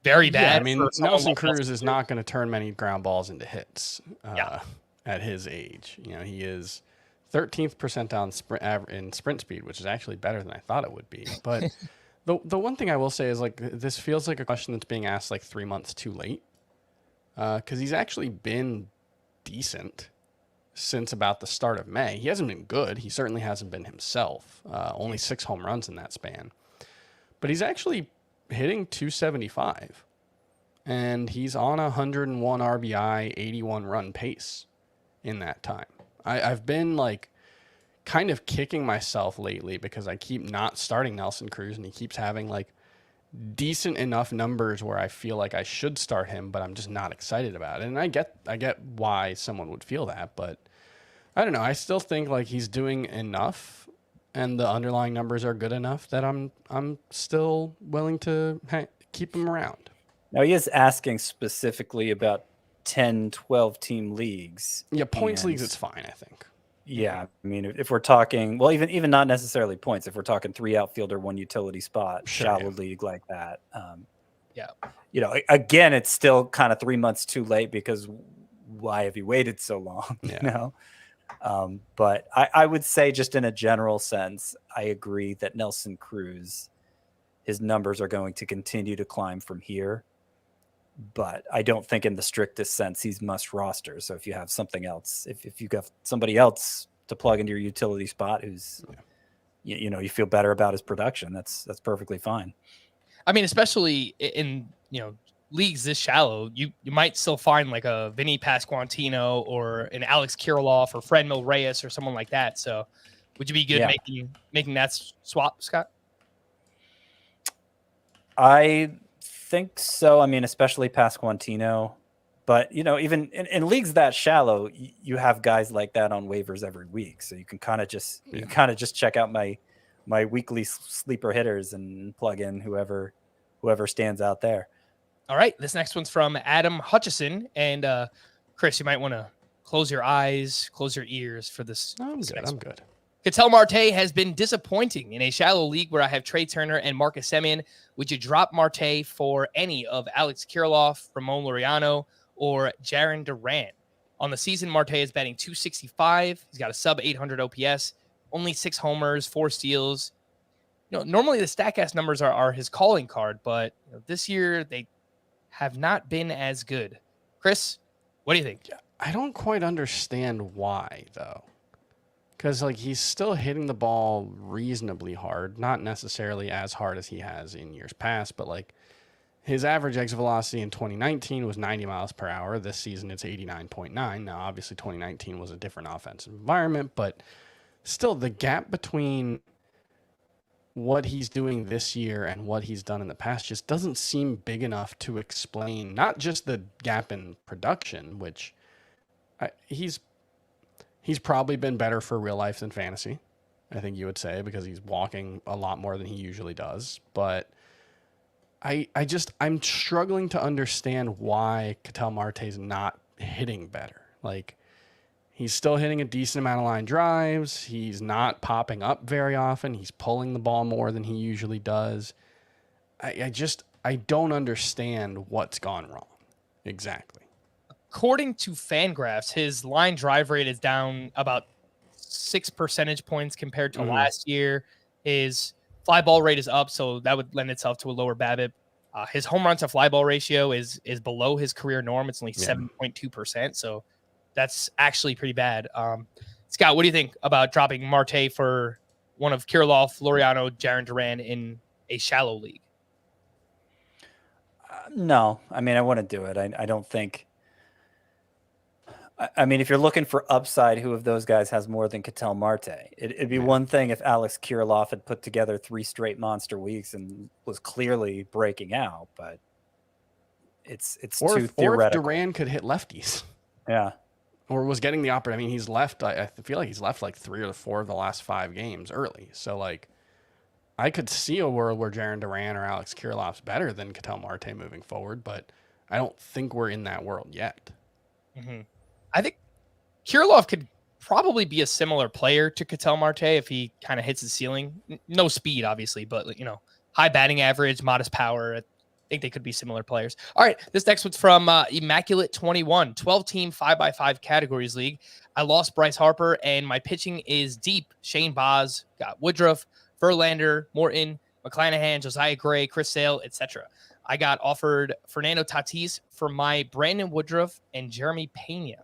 very bad.
Yeah, I mean, Nelson Cruz is not going to turn many ground balls into hits at his age. He is 13th percentile in sprint speed, which is actually better than I thought it would be. But the one thing I will say is, like, this feels like a question that's being asked like 3 months too late. because he's actually been decent since about the start of May. He hasn't been good. He certainly hasn't been himself. Only 6 home runs in that span. But he's actually hitting 275. And he's on a 101 RBI, 81 run pace in that time. I've been like kind of kicking myself lately because I keep not starting Nelson Cruz, and he keeps having like decent enough numbers where I feel like I should start him, but I'm just not excited about it. And I get why someone would feel that, but I don't know. I still think like he's doing enough and the underlying numbers are good enough that I'm still willing to keep him around.
Now he is asking specifically about 10, 12 team leagues.
Yeah, points leagues, it's fine, I think.
Yeah, I mean, if we're talking, well, even not necessarily points, if we're talking 3 outfielder, 1 utility spot, shallow league like that.
Yeah.
You know, again, it's still kind of 3 months too late because why have you waited so long?
Yeah.
You know? But I would say just in a general sense, I agree that Nelson Cruz, his numbers are going to continue to climb from here. But I don't think in the strictest sense he's must roster. So if you have something else, if you got somebody else to plug into your utility spot who's, you know, you feel better about his production, that's perfectly fine.
I mean, especially in, you know, leagues this shallow, you might still find like a Vinny Pasquantino or an Alex Kirilloff or Fred Reyes or someone like that. So would you be good making that swap, Scott?
I think so. I mean, especially Pasquantino, but you know, even in leagues that shallow, you have guys like that on waivers every week, so you can kind of just check out my weekly sleeper hitters and plug in whoever stands out there.
All right, this next one's from Adam Hutchison, and Chris, you might want to close your eyes, close your ears for this.
I'm good.
Ketel Marte has been disappointing in a shallow league where I have Trey Turner and Marcus Semien. Would you drop Marte for any of Alex Kirilloff, Ramon Laureano, or Jarren Duran? On the season, Marte is batting .265. He's got a sub 800 OPS, only 6 homers, 4 steals. You know, normally the Statcast numbers are his calling card, but this year they have not been as good. Chris, what do you think?
I don't quite understand why though. Because like he's still hitting the ball reasonably hard, not necessarily as hard as he has in years past, but like his average exit velocity in 2019 was 90 miles per hour. This season it's 89.9. Now, obviously 2019 was a different offensive environment, but still the gap between what he's doing this year and what he's done in the past just doesn't seem big enough to explain not just the gap in production, which he's probably been better for real life than fantasy, I think you would say, because he's walking a lot more than he usually does. But I'm struggling to understand why Ketel Marte's not hitting better. Like, he's still hitting a decent amount of line drives. He's not popping up very often. He's pulling the ball more than he usually does. I don't understand what's gone wrong exactly.
According to Fangraphs, his line drive rate is down about 6 percentage points compared to last year. His fly ball rate is up, so that would lend itself to a lower BABIP. His home run to fly ball ratio is below his career norm. It's only 7.2%, so that's actually pretty bad. Scott, what do you think about dropping Marte for one of Kirilloff, Laureano, Jarren Duran in a shallow league?
No, I mean, I want to do it. I don't think. I mean, if you're looking for upside, who of those guys has more than Ketel Marte? It'd be one thing if Alex Kirilloff had put together 3 straight monster weeks and was clearly breaking out, but it's too theoretical.
Or if Duran could hit lefties.
Yeah.
Or was getting the opportunity. I mean, he's left. I feel like he's left like 3 or 4 of the last 5 games early. So, like, I could see a world where Jarren Duran or Alex Kirilloff's better than Ketel Marte moving forward, but I don't think we're in that world yet.
Mm-hmm. I think Kirilloff could probably be a similar player to Ketel Marte if he kind of hits his ceiling. No speed, obviously, but, you know, high batting average, modest power. I think they could be similar players. All right, this next one's from Immaculate 21, 12-team 5x5 categories league. I lost Bryce Harper, and my pitching is deep. Shane Baz, got Woodruff, Verlander, Morton, McClanahan, Josiah Gray, Chris Sale, etc. I got offered Fernando Tatis for my Brandon Woodruff and Jeremy Pena.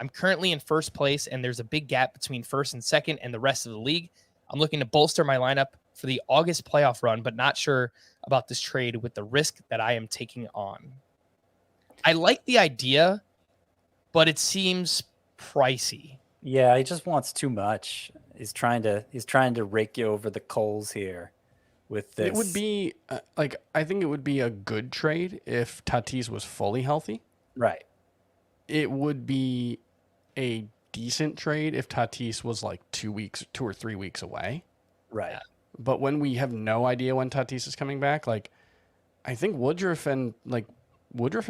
I'm currently in first place, and there's a big gap between first and second and the rest of the league. I'm looking to bolster my lineup for the August playoff run, but not sure about this trade with the risk that I am taking on. I like the idea, but it seems pricey.
Yeah, he just wants too much. He's trying to rake you over the coals here with this.
It would be I think it would be a good trade if Tatis was fully healthy.
Right.
It would be a decent trade if Tatis was like 2 or 3 weeks away.
Right.
But when we have no idea when Tatis is coming back, like I think Woodruff and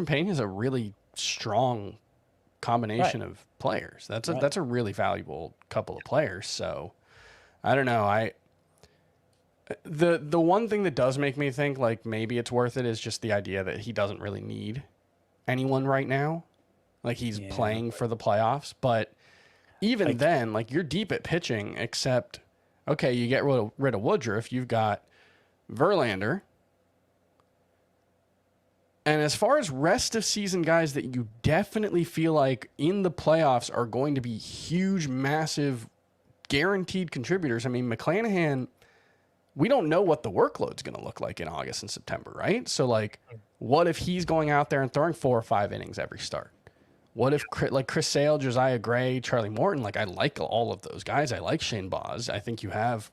Payne is a really strong combination of players. That's a really valuable couple of players. So I don't know. The one thing that does make me think like maybe it's worth it is just the idea that he doesn't really need anyone right now. Like he's playing for the playoffs, but even then, like you're deep at pitching, except okay, you get rid of Woodruff, you've got Verlander. And as far as rest of season guys that you definitely feel like in the playoffs are going to be huge, massive, guaranteed contributors. I mean, McClanahan, we don't know what the workload's going to look like in August and September, right? So, like, what if he's going out there and throwing 4 or 5 innings every start? What if, like, Chris Sale, Josiah Gray, Charlie Morton, like, I like all of those guys. I like Shane Baz. I think you have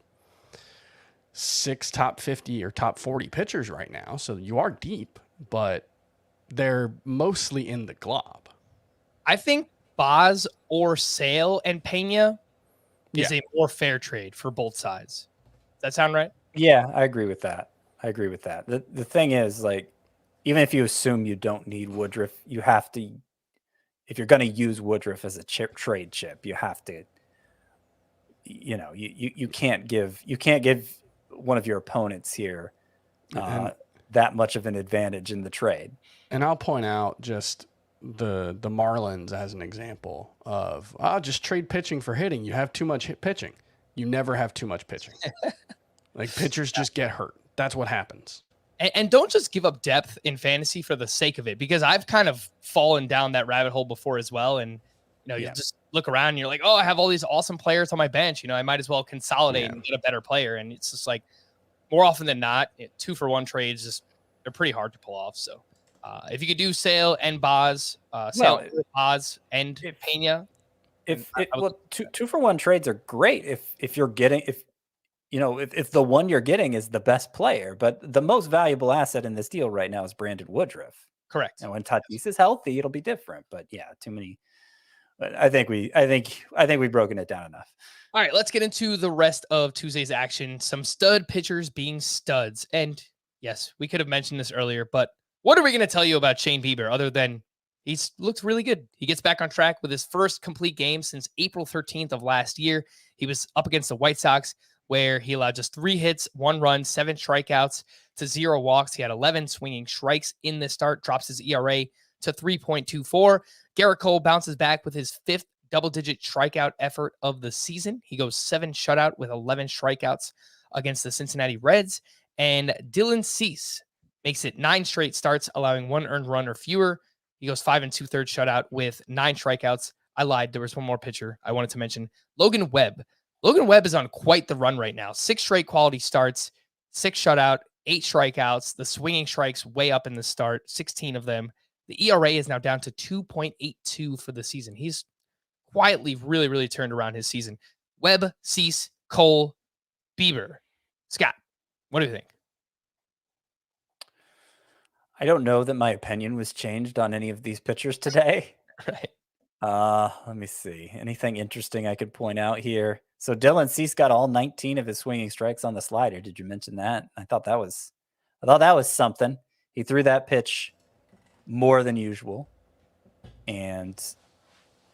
6 top 50 or top 40 pitchers right now, so you are deep, but they're mostly in the glob.
I think Baz or Sale and Pena is a more fair trade for both sides. Does that sound right?
Yeah, I agree with that. The thing is, like, even if you assume you don't need Woodruff, you have to, if you're going to use Woodruff as a trade chip, you have to, you can't give one of your opponents here that much of an advantage in the trade.
And I'll point out just the Marlins as an example of just trade pitching for hitting. You have too much pitching. You never have too much pitching. Like pitchers just get hurt. That's what happens.
And don't just give up depth in fantasy for the sake of it, because I've kind of fallen down that rabbit hole before as well. And, you just look around and you're like, oh, I have all these awesome players on my bench. I might as well consolidate and get a better player. And it's just like more often than not, 2-for-1 trades, they're pretty hard to pull off. So if you could do Sale and Baz, Baz and Pena.
If 2-for-1 trades are great if you're getting if the one you're getting is the best player, but the most valuable asset in this deal right now is Brandon Woodruff.
Correct.
And when Tatis is healthy, it'll be different. But yeah, too many. But I think we've broken it down enough.
All right, let's get into the rest of Tuesday's action. Some stud pitchers being studs, and yes, we could have mentioned this earlier, but what are we going to tell you about Shane Bieber other than he's looked really good? He gets back on track with his first complete game since April 13th of last year. He was up against the White Sox, where he allowed just 3 hits, 1 run, 7 strikeouts to 0 walks. He had 11 swinging strikes in this start, drops his ERA to 3.24. Garrett Cole bounces back with his 5th double-digit strikeout effort of the season. He goes 7 shutout with 11 strikeouts against the Cincinnati Reds. And Dylan Cease makes it 9 straight starts, allowing 1 earned run or fewer. He goes 5 2/3 shutout with 9 strikeouts. I lied. There was one more pitcher I wanted to mention. Logan Webb. Logan Webb is on quite the run right now. 6 straight quality starts, 6 shutout, 8 strikeouts. The swinging strikes way up in the start, 16 of them. The ERA is now down to 2.82 for the season. He's quietly really, really turned around his season. Webb, Cease, Cole, Bieber. Scott, what do you think?
I don't know that my opinion was changed on any of these pitchers today.
Right.
Let me see. Anything interesting I could point out here? So Dylan Cease got all 19 of his swinging strikes on the slider. Did you mention that? I thought that was something. He threw that pitch more than usual. And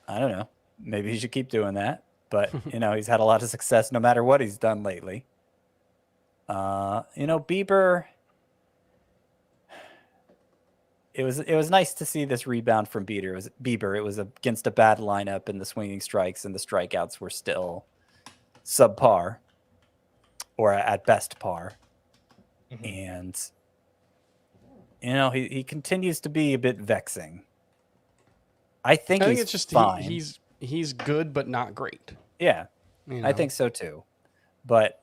I don't know. Maybe he should keep doing that. But, he's had a lot of success no matter what he's done lately. Bieber, it was nice to see this rebound from Bieber. It was against a bad lineup, and the swinging strikes and the strikeouts were still subpar, or at best par. Mm-hmm. he continues to be a bit vexing. I think
I
he's
think it's just
fine.
he's good but not great.
Yeah,
You
I
know?
think so too. But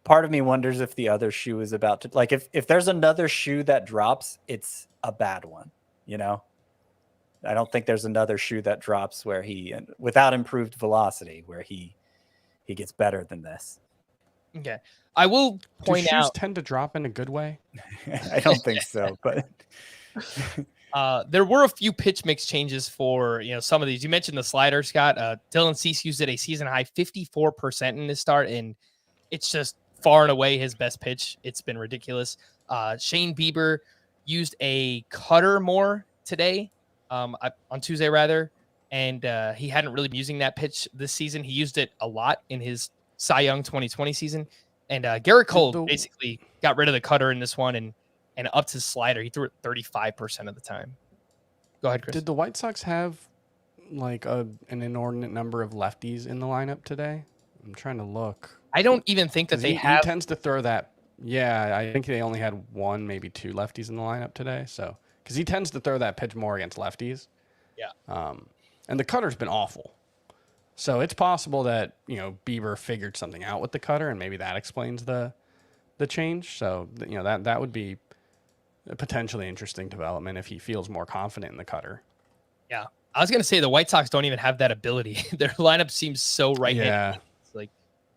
part of me wonders if the other shoe is about to, like, if there's another shoe that drops, it's a bad one. I don't think there's another shoe that drops where without improved velocity, where he gets better than this.
Okay. I will
Do
point
shoes
out
tend to drop in a good way?
I don't think so, but
there were a few pitch mix changes for some of these. You mentioned the slider, Scott. Dylan Cease used it a season high 54% in his start, and it's just far and away his best pitch. It's been ridiculous. Shane Bieber used a cutter more today, on Tuesday rather, and he hadn't really been using that pitch this season. He used it a lot in his Cy Young 2020 season, and Garrett Cole basically got rid of the cutter in this one and upped his slider. He threw it 35% of the time. Go ahead, Chris.
Did the White Sox have like an inordinate number of lefties in the lineup today? I'm trying to look.
I don't even think that they have.
He tends to throw that. Yeah, I think they only had one, maybe two lefties in the lineup today. So, because he tends to throw that pitch more against lefties.
Yeah.
And the cutter's been awful. So it's possible that Bieber figured something out with the cutter, and maybe that explains the change. So that would be a potentially interesting development if he feels more confident in the cutter.
Yeah. I was going to say the White Sox don't even have that ability. Their lineup seems so right-handed.
Yeah.
Like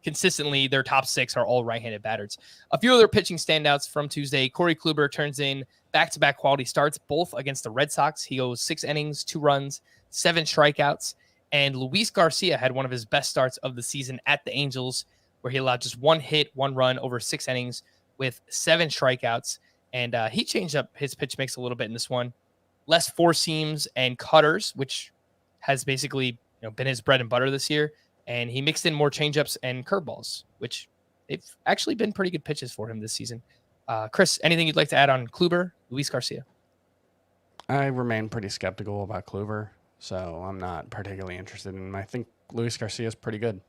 consistently, their top six are all right-handed batters. A few other pitching standouts from Tuesday. Corey Kluber turns in back-to-back quality starts, both against the Red Sox. He goes 6 innings, 2 runs, 7 strikeouts. And Luis Garcia had one of his best starts of the season at the Angels, where he allowed just 1 hit, 1 run over 6 innings with 7 strikeouts. And he changed up his pitch mix a little bit in this one. Less four seams and cutters, which has basically been his bread and butter this year. And he mixed in more changeups and curveballs, which they've actually been pretty good pitches for him this season. Chris, anything you'd like to add on Kluber, Luis Garcia?
I remain pretty skeptical about Kluber, so I'm not particularly interested in him. I think Luis Garcia is pretty good.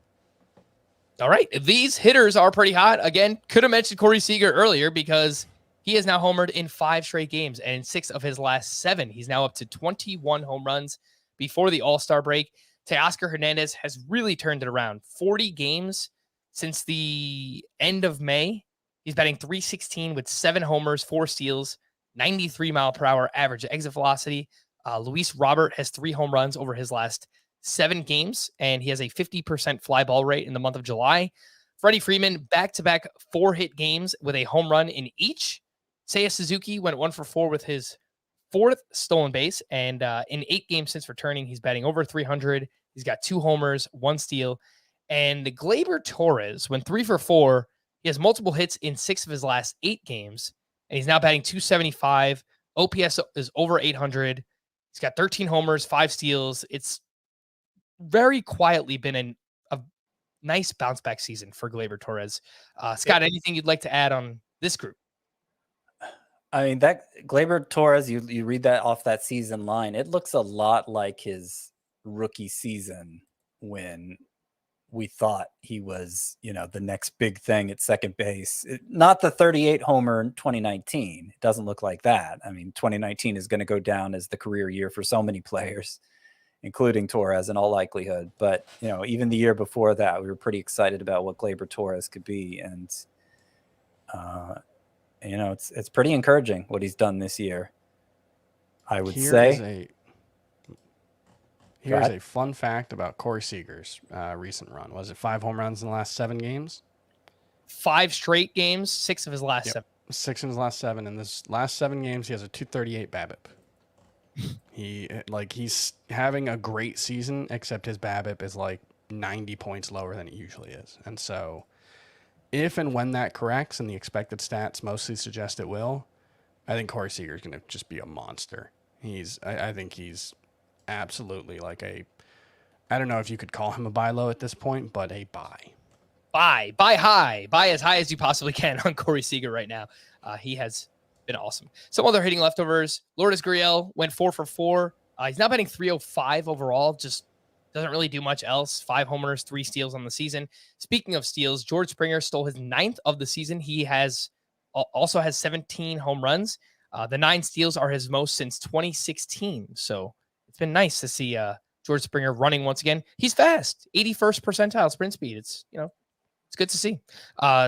All right. These hitters are pretty hot. Again, could have mentioned Corey Seager earlier because he has now homered in 5 straight games, and in 6 of his last 7. He's now up to 21 home runs before the All-Star break. Teoscar Hernandez has really turned it around. 40 games since the end of May. He's batting .316 with 7 homers, 4 steals, 93-mile-per-hour average exit velocity. Luis Robert has 3 home runs over his last 7 games, and he has a 50% fly ball rate in the month of July. Freddie Freeman, back-to-back 4-hit games with a home run in each. Seiya Suzuki went 1 for 4 with his 4th stolen base, and in 8 games since returning, he's batting over 300. He's got 2 homers, 1 steal. And Gleyber Torres went 3 for 4. He has multiple hits in 6 of his last 8 games, and he's now batting .275. OPS is over 800. He's got 13 homers, 5 steals. It's very quietly been a nice bounce-back season for Gleyber Torres. Scott, anything you'd like to add on this group?
I mean, that Gleyber Torres, you read that off that season line, it looks a lot like his rookie season when we thought he was, the next big thing at second base. Not the 38 homer in 2019. It doesn't look like that. I mean, 2019 is going to go down as the career year for so many players, including Torres in all likelihood. But, even the year before that, we were pretty excited about what Gleyber Torres could be. And, it's pretty encouraging what he's done this year, I would say.
Here's a fun fact about Corey Seager's recent run. Was it 5 home runs in the last 7 games?
5 straight games, 6 of his last 7.
6 in his last 7. In this last 7 games, he has a .238 BABIP. He's having a great season, except his BABIP is 90 points lower than it usually is. And so if and when that corrects, and the expected stats mostly suggest it will, I think Corey Seager is going to just be a monster. I think he's absolutely I don't know if you could call him a buy low at this point, but a buy.
Buy high. Buy as high as you possibly can on Corey Seager right now. He has been awesome. Some other hitting leftovers. Lourdes Gurriel went 4 for 4. He's now batting .305 overall. Just doesn't really do much else. 5 homers, 3 steals on the season. Speaking of steals, George Springer stole his 9th of the season. He also has 17 home runs. The 9 steals are his most since 2016. So it's been nice to see George Springer running once again. He's fast, 81st percentile sprint speed. It's good to see.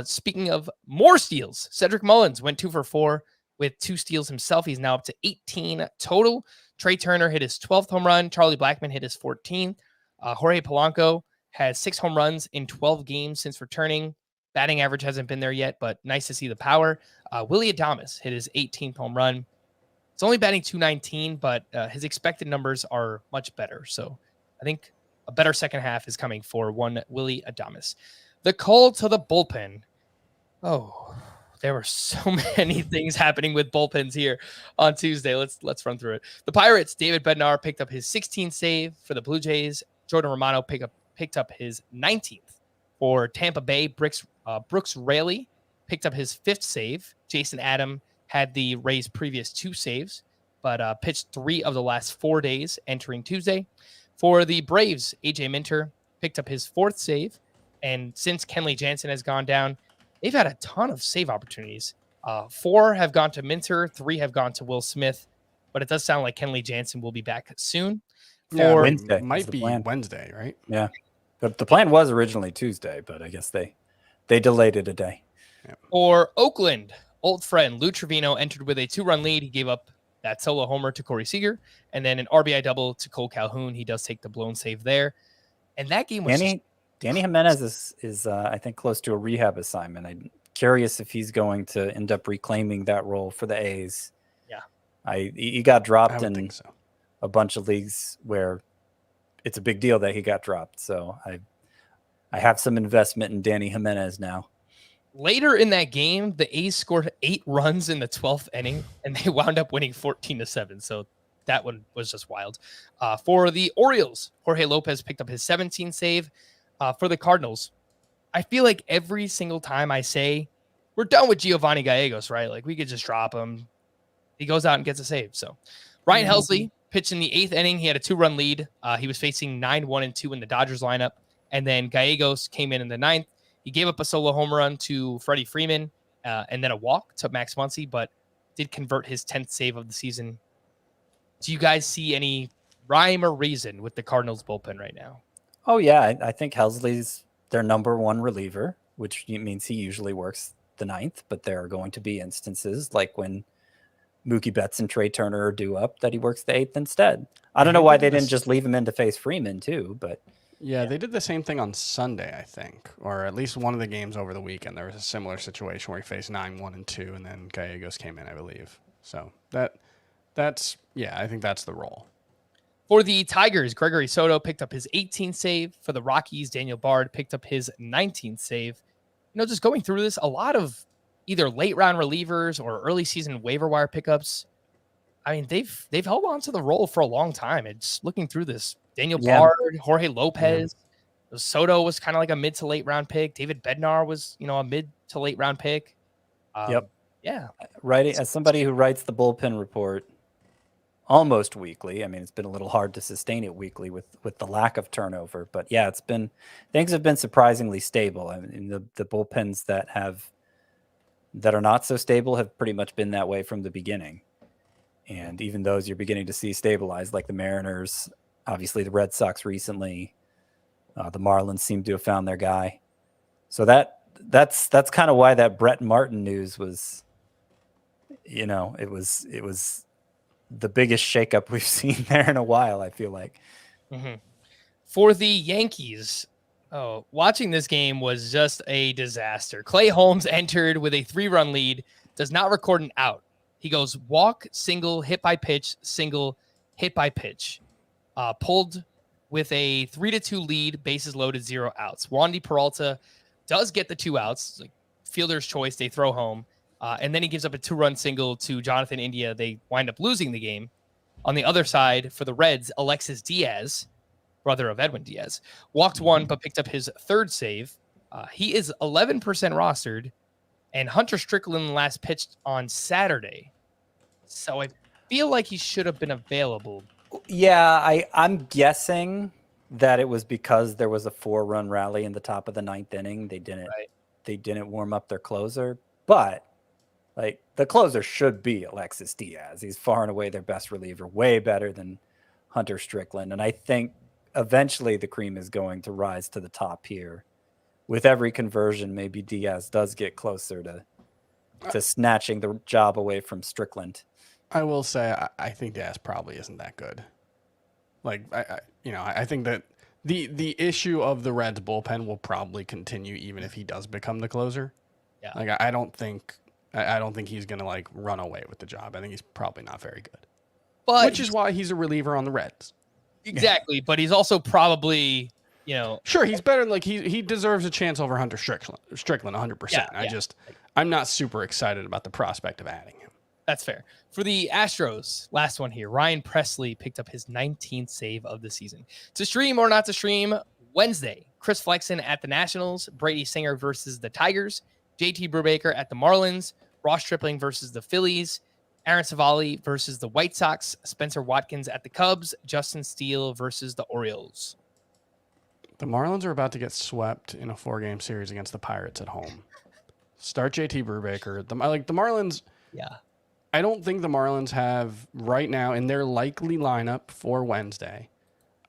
Speaking of more steals, Cedric Mullins went 2 for 4 with 2 steals himself. He's now up to 18 total. Trey Turner hit his 12th home run. Charlie Blackmon hit his 14th. Jorge Polanco has 6 home runs in 12 games since returning. Batting average hasn't been there yet, but nice to see the power. Willy Adames hit his 18th home run. It's only batting .219, but his expected numbers are much better. So I think a better second half is coming for one Willy Adames. The call to the bullpen. Oh, there were so many things happening with bullpens here on Tuesday. Let's run through it. The Pirates, David Bednar picked up his 16th save. For the Blue Jays, Jordan Romano picked up his 19th. For Tampa Bay, Brooks Raley picked up his 5th save. Jason Adam had the Rays' previous 2 saves, but pitched 3 of the last 4 days entering Tuesday. For the Braves, AJ Minter picked up his 4th save. And since Kenley Jansen has gone down, they've had a ton of save opportunities. 4 have gone to Minter, 3 have gone to Will Smith, but it does sound like Kenley Jansen will be back soon.
Wednesday
might be Wednesday, right?
Yeah. The plan was originally Tuesday, but I guess they delayed it a day.
For Oakland, old friend Lou Trevino entered with a 2-run lead. He gave up that solo homer to Corey Seager, and then an RBI double to Cole Calhoun. He does take the blown save there. And that game was...
Danny Jimenez is I think, close to a rehab assignment. I'm curious if he's going to end up reclaiming that role for the A's.
Yeah.
He got dropped in
so.
a bunch of leagues where it's a big deal that he got dropped. So I have some investment in Danny Jimenez now.
Later in that game, the A's scored 8 runs in the 12th inning, and they wound up winning 14-7. So that one was just wild. For the Orioles, Jorge Lopez picked up his 17th save. For the Cardinals, I feel like every single time I say we're done with Giovanni Gallegos, right? Like we could just drop him. He goes out and gets a save. So Ryan Helsley pitched in the 8th inning. He had a 2-run lead. He was facing 9-1-2 in the Dodgers lineup. And then Gallegos came in the 9th. He gave up a solo home run to Freddie Freeman and then a walk to Max Muncy, but did convert his 10th save of the season. Do you guys see any rhyme or reason with the Cardinals bullpen right now?
Oh, yeah. I think Helsley's their number 1 reliever, which means he usually works the 9th, but there are going to be instances like when Mookie Betts and Trey Turner are due up that he works the 8th instead. I don't know why they didn't just leave him in to face Freeman too, but...
Yeah, they did the same thing on Sunday, I think, or at least one of the games over the weekend. There was a similar situation where he faced 9-1-2, and then Gallegos came in, I believe. So that's I think that's the role.
For the Tigers, Gregory Soto picked up his 18th save. For the Rockies, Daniel Bard picked up his 19th save. Just going through this, a lot of either late round relievers or early season waiver wire pickups. I mean, they've held on to the role for a long time. It's looking through this. Daniel Bard, Jorge Lopez, Soto was kind of like a mid to late round pick. David Bednar was, a mid to late round pick. Yeah.
Right. As somebody who writes the bullpen report almost weekly, I mean, it's been a little hard to sustain it weekly with the lack of turnover, but yeah, things have been surprisingly stable. I mean, the bullpens that are not so stable have pretty much been that way from the beginning. And even those you're beginning to see stabilize, like the Mariners, obviously the Red Sox recently, the Marlins seem to have found their guy. So that's kind of why that Brett Martin news was, it was the biggest shakeup we've seen there in a while, I feel like.
Mm-hmm. For the Yankees, watching this game was just a disaster. Clay Holmes entered with a 3-run lead, does not record an out. He goes walk, single, hit by pitch, single, hit by pitch. Pulled with a 3-2 lead, bases loaded, 0 outs. Wandy Peralta does get the 2 outs, like fielder's choice, they throw home. And then he gives up a 2-run single to Jonathan India. They wind up losing the game. On the other side, for the Reds, Alexis Diaz, brother of Edwin Diaz, walked 1 but picked up his 3rd save. He is 11% rostered, and Hunter Strickland last pitched on Saturday. So I feel like he should have been available.
Yeah, I'm guessing that it was because there was a 4-run rally in the top of the 9th inning. They didn't warm up their closer, but Like, the closer should be Alexis Diaz. He's far and away their best reliever, way better than Hunter Strickland. And I think eventually the cream is going to rise to the top here. With every conversion, maybe Diaz does get closer to snatching the job away from Strickland.
I will say I think Diaz probably isn't that good. Like, I think that the issue of the Reds bullpen will probably continue even if he does become the closer.
Yeah.
Like, I don't think he's gonna like run away with the job. I think he's probably not very good.
But
which is why he's a reliever on the Reds.
Exactly, but he's also probably,
sure, he's better. Like he deserves a chance over Hunter Strickland 100%.
Yeah.
I'm not super excited about the prospect of adding him.
That's fair. For the Astros, last one here, Ryan Presley picked up his 19th save of the season. To stream or not to stream, Wednesday, Chris Flexen at the Nationals, Brady Singer versus the Tigers, JT Brubaker at the Marlins, Ross Stripling versus the Phillies, Aaron Savali versus the White Sox, Spencer Watkins at the Cubs, Justin Steele versus the Orioles.
The Marlins are about to get swept in a 4-game series against the Pirates at home. Start JT Brubaker. The Marlins.
Yeah.
I don't think the Marlins have right now in their likely lineup for Wednesday.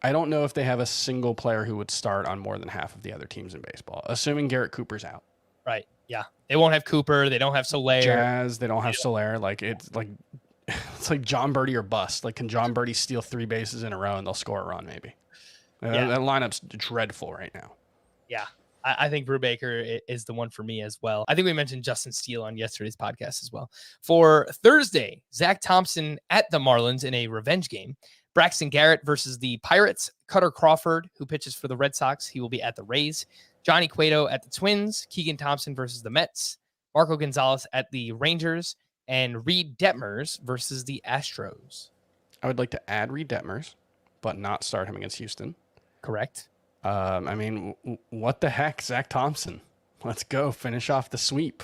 I don't know if they have a single player who would start on more than half of the other teams in baseball, assuming Garrett Cooper's out.
Right. Yeah. They won't have Cooper. They don't have Soler.
Jazz. They don't have Soler. Like it's like John Birdie or bust. Like, can John Birdie steal 3 bases in a row and they'll score a run? Maybe. That lineup's dreadful right now.
Yeah. I think Brubaker is the one for me as well. I think we mentioned Justin Steele on yesterday's podcast as well. For Thursday, Zach Thompson at the Marlins in a revenge game. Braxton Garrett versus the Pirates. Cutter Crawford, who pitches for the Red Sox, he will be at the Rays. Johnny Cueto at the Twins. Keegan Thompson versus the Mets. Marco Gonzalez at the Rangers. And Reed Detmers versus the Astros.
I would like to add Reed Detmers, but not start him against Houston.
Correct.
I mean, what the heck, Zach Thompson? Let's go finish off the sweep.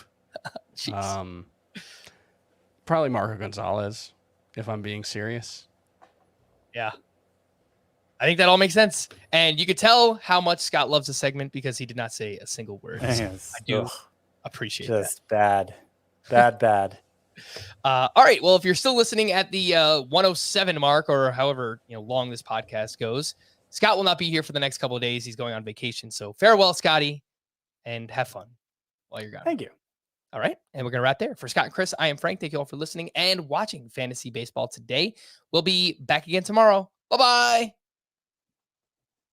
Probably Marco Gonzalez, if I'm being serious.
Yeah. I think that all makes sense. And you could tell how much Scott loves the segment because he did not say a single word. So I do appreciate that.
Just bad.
All right. Well, if you're still listening at the 107 mark or however long this podcast goes, Scott will not be here for the next couple of days. He's going on vacation. So farewell, Scotty, and have fun while you're gone.
Thank you.
All right. And we're going to wrap there. For Scott and Chris, I am Frank. Thank you all for listening and watching Fantasy Baseball today. We'll be back again tomorrow. Bye-bye.